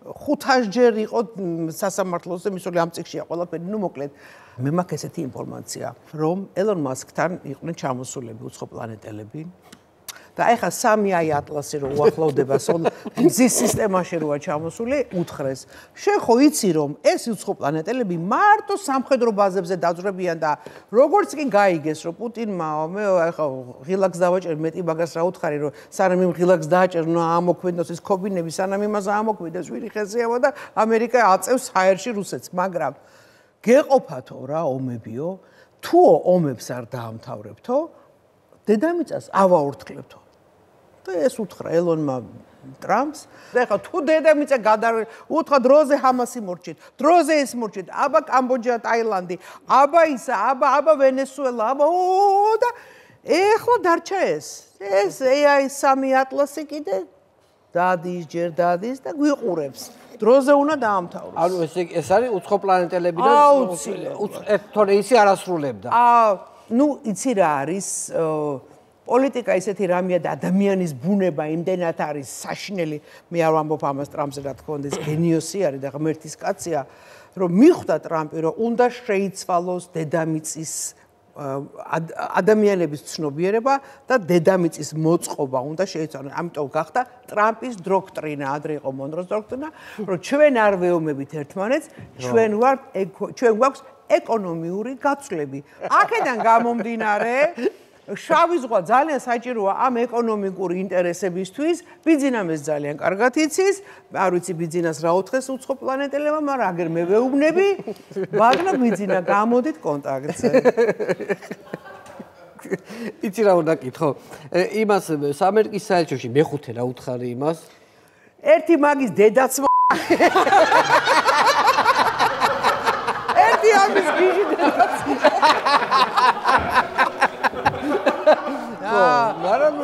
500 ჯერ იყო სასამართლოზე მისული ამ წიგშია ყველაფერი ნუ მოკლედ მე მაქვს ესეთი ინფორმაცია რომ ელონ მასკთან იყვნენ ჩამოსულები უცხო პლანეტელები და ეხა 3i ატლასი რო უახლოვდება მზის სისტემაში როა ჩამოსული უთხრეს შენ ხო იცი რომ ეს უცხო პლანეტელები მარტო სამხედრო ბაზებზე დაძვრებიან და როგორც კი გაიგეს რომ პუტინმა მე ეხა ღილაკს დავაჭერ მეტი მაგას რა უთხარი რომ სანამ იმ ღილაკს დააჭერნო ამოქმედოს ეს ქობინები სანამ იმას ამოქმედოს ვირი ხეზიავა და ამერიკა აწევს ჰაერში რუსეთს მაგრამ გეყოფათო რა ომებიო თუ ომებს არ დაამთავრებთო დედამიწას ავაურთქლებთო და ეს უთხრა ელონმა ტრამპს და ეხლა თუ დედამიწა უთხრა დროზე ჰამასი მორჩით დროზე ეს მორჩით აბა კამბოჯა ტაილანდი აბა ისა აბა ვენესუელა აბა და ეხლა დარჩა ეს AI 3 ატლასი კიდე დადის და გვიყურებს დროზე უნდა დაამთავროს ანუ ეს არის უცხო პლანეტელები და თორე ისი არასრულებდა ნუ იცი რა არის პოლიტიკა ისეთი რამეა და ადამიანის ბუნება იმდენად არის საშინელი მე არ ვამბობ ამას ტრამპზე რა თქმა უნდა ეს გენიოსი არის და ღმერთის კაცია რომ მიხვდა ტრამპი რომ უნდა შეიცვალოს დედამიწის ადამიანების ცნობიერება და დედამიწის მოწყობა უნდა შეიცვალოს ამიტომ გახდა ტრამპის დოქტრინა ადრე იყო მონროს დოქტრინა რომ ჩვენ არ ვეომებით ერთმანეთს ჩვენ გვაქვს ეკონომიური გაცვლები აქედან გამომდინარე შავი ზღვა ძალიან საჭიროა ამ ეკონომიკური ინტერესებისთვის ბიზნესს ძალიან კარგად იცის არ ვიცი ბიზნეს რა უთხეს უცხო პლანეტელებმა მაგრამ აგერ მე ვეუბნები ბაგნა ბიზნესა გამოდით კონტაქტზე იცი რა უნდა კითხო? იმას ამერიკის საელჩოში მეხუთე რა უთხარი იმას? ერთი მაგის დედაც ერთი ამის გიჟი დედაც.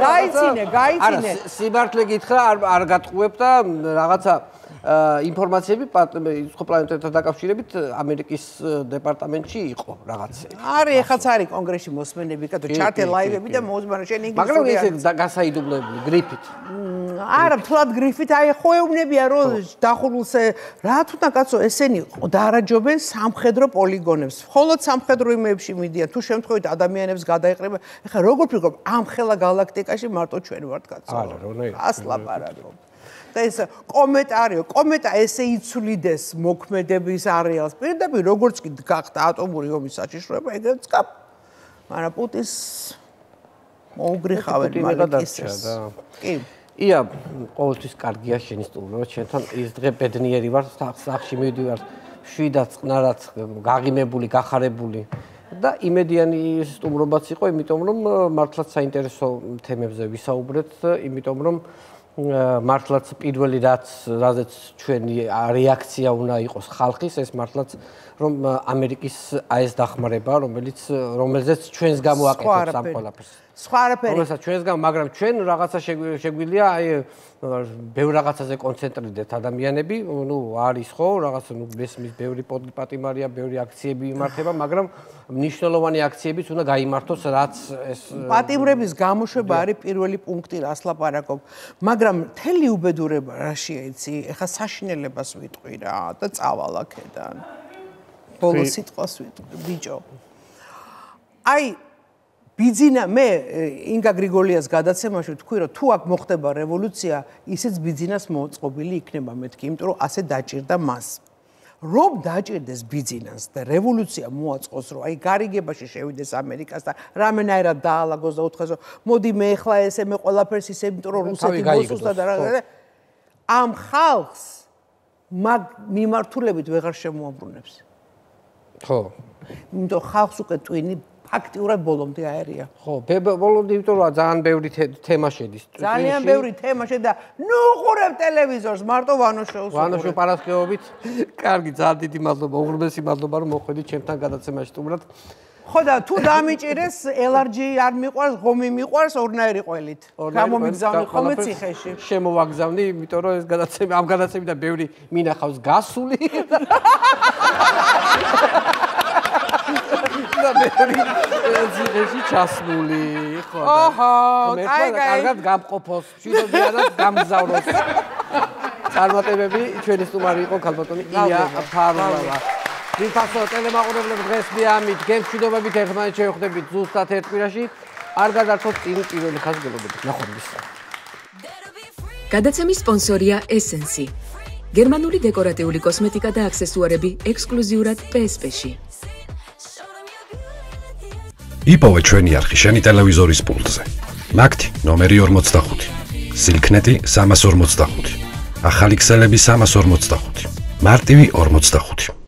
გაიცინე. არა, სიმართლე გითხრა, არ გატყუებ და რაღაცა ინფორმაციები სხვა პლანეტებთან დაკავშირებით ამერიკის დეპარტამენტში იყო რაღაცა. არის, ეხაც არის კონგრესში მოსმენები, კატო ჩარტე ლაივები და მოუზმანა შენ ინგლისური. მაგრამ ესე გასაიდუმლოებული გრიფით. არა, თლად გრიფით აი ხოვეუნებია რომ დახურულს რა თქმა კაცო ესენი დაარაჯობენ სამხედრო პოლიგონებს. მხოლოდ სამხედრო იმებში მიდიან. თუ შემთხვევით ადამიანებს გადაეყრება, ეხლა როგორ ფიქრობ ამ ხელა galaktikაში მარტო ჩვენ ვართ კაცო. არა, რონეი. ასლაპარაკო. და ეს კომენტარიო, კომენტა ესე იცვლიდეს მოქმედების არეალს. პირდაპირ როგორც კი გახდა ატომური ომის საშიშროება, ეგრეც კაპ. მაგრამ პუტინს მოუგრიხავენ მალეკისს. კი. ია, ყოველთვის კარგია შენი სტუმრობა, ჩვენთან ის დღე ბედნიერი ვარ, სახში მივდივარ, შვიდად წყნარად გაღიმებული, გახარებული და იმედიანი სტუმრობაც იყო, იმიტომ რომ მართლაც საინტერესო თემებზე ვისაუბრეთ, იმიტომ რომ მართლაც პირველი რაზეც ჩვენი რეაქცია უნდა იყოს ხალხის, ეს მართლაც რომ ამერიკის ეს დახმარება, რომელზეც ჩვენს გამო აკეთებს ამ ყველაფერს. სხვა არაფერი. რომელსაც ჩვენს გამო, მაგრამ ჩვენ რაღაცა შეგვიძლია აი ბევრ რაღაცაზე კონცენტრირდეთ ადამიანები, არის ხო, რაღაცა მესმის ბევრი პატიმარია, ბევრი აქციები იმართება, მაგრამ მნიშვნელოვანი აქციებიც უნდა გაიმართოს, რაც ეს პატიმრების გამოშვება არის პირველი პუნქტი, რას ლაპარაკობ. მაგრამ მთელი უბედურება რაშია იცი? ეხა საშინელებას ვიტყვი რა და წავალ აქედან. ბოლო სიტყვას ვიტყვი, ბიჭო. აი ბიძინა მე ინგა გრიგოლიას გადაცემაში ვთქვი რომ თუ აქ მოხდება რევოლუცია, ისეც ბიძინას მოწყობილი იქნება მეთქი, იმიტომ რომ ასე დაჭირდა მას. რომ დაჭირდეს ბიძინას და რევოლუცია მოაწყოს, რომ აი გარიგებაში შევიდეს ამერიკასთან, რამენაირად დაალაგოს და უთხრეს რომ მოდი მე ახლა ესე მე ყველაფერს ისე, იმიტომ რომ რუსეთი მოსუსტა და რა ამ ხალხს მაგ მიმართულებით ვეღარ შემოაბრუნებს. ხო. იმიტომ ხალხს უკვე ტვინი ფაქტიურად ბოლომდე აერია. ხო, ბოლომდე იმიტომ რომ ძალიან ბევრი თემა შედის. ძალიან ბევრი თემა შედა. ნუ უყურებ ტელევიზორს, მარტო ვანოშოუს. ვანოშო პარასკევობით. კარგი, ძალიან დიდი მადლობა, უღრმესი მადლობა რომ მოხვედით ჩემთან გადაცემაში სტუმრად. ხო და თუ დამიჭირეს LRG არ მიყვარს, ღომი მიყვარს, ორნაირი ყველით. გამომიგზავნი ხოლმე ციხეში. შემოვაგზავნი, იმიტომ რომ ეს გადაცემა, ამ გადაცემიდან ბევრი მინახავს გასული. და ბევრი ციხეში ჩასმული, ხო. ოჰო, კაი, კარგად გამყოფოს, მშვიდობიანად გამგზავროს. წარმატებები, ჩვენი სტუმარი იყო ქალბატონი ილია ფარულავა. ვიფასო ტელემაყურებლები დღეს მე ამით გემშვიდობებით ერთმანეთს შევხვდებით ზუსტად ერთ კვირაში. არ გადართოთ წინ პირველი ხაზი გელოდებით. ნახვამდის. გადაცემის სპონსორია Essence. გერმანული დეკორატიული კოსმეტიკა და აქსესუარები ექსკლუზიურად PSP-ში. იპოვე ჩვენი არხი შენი ტელევიზორის პულტზე. მაგთი ნომერი 45. სილქნეტი 345. ახალი ქსელები 345. მარტივი 45.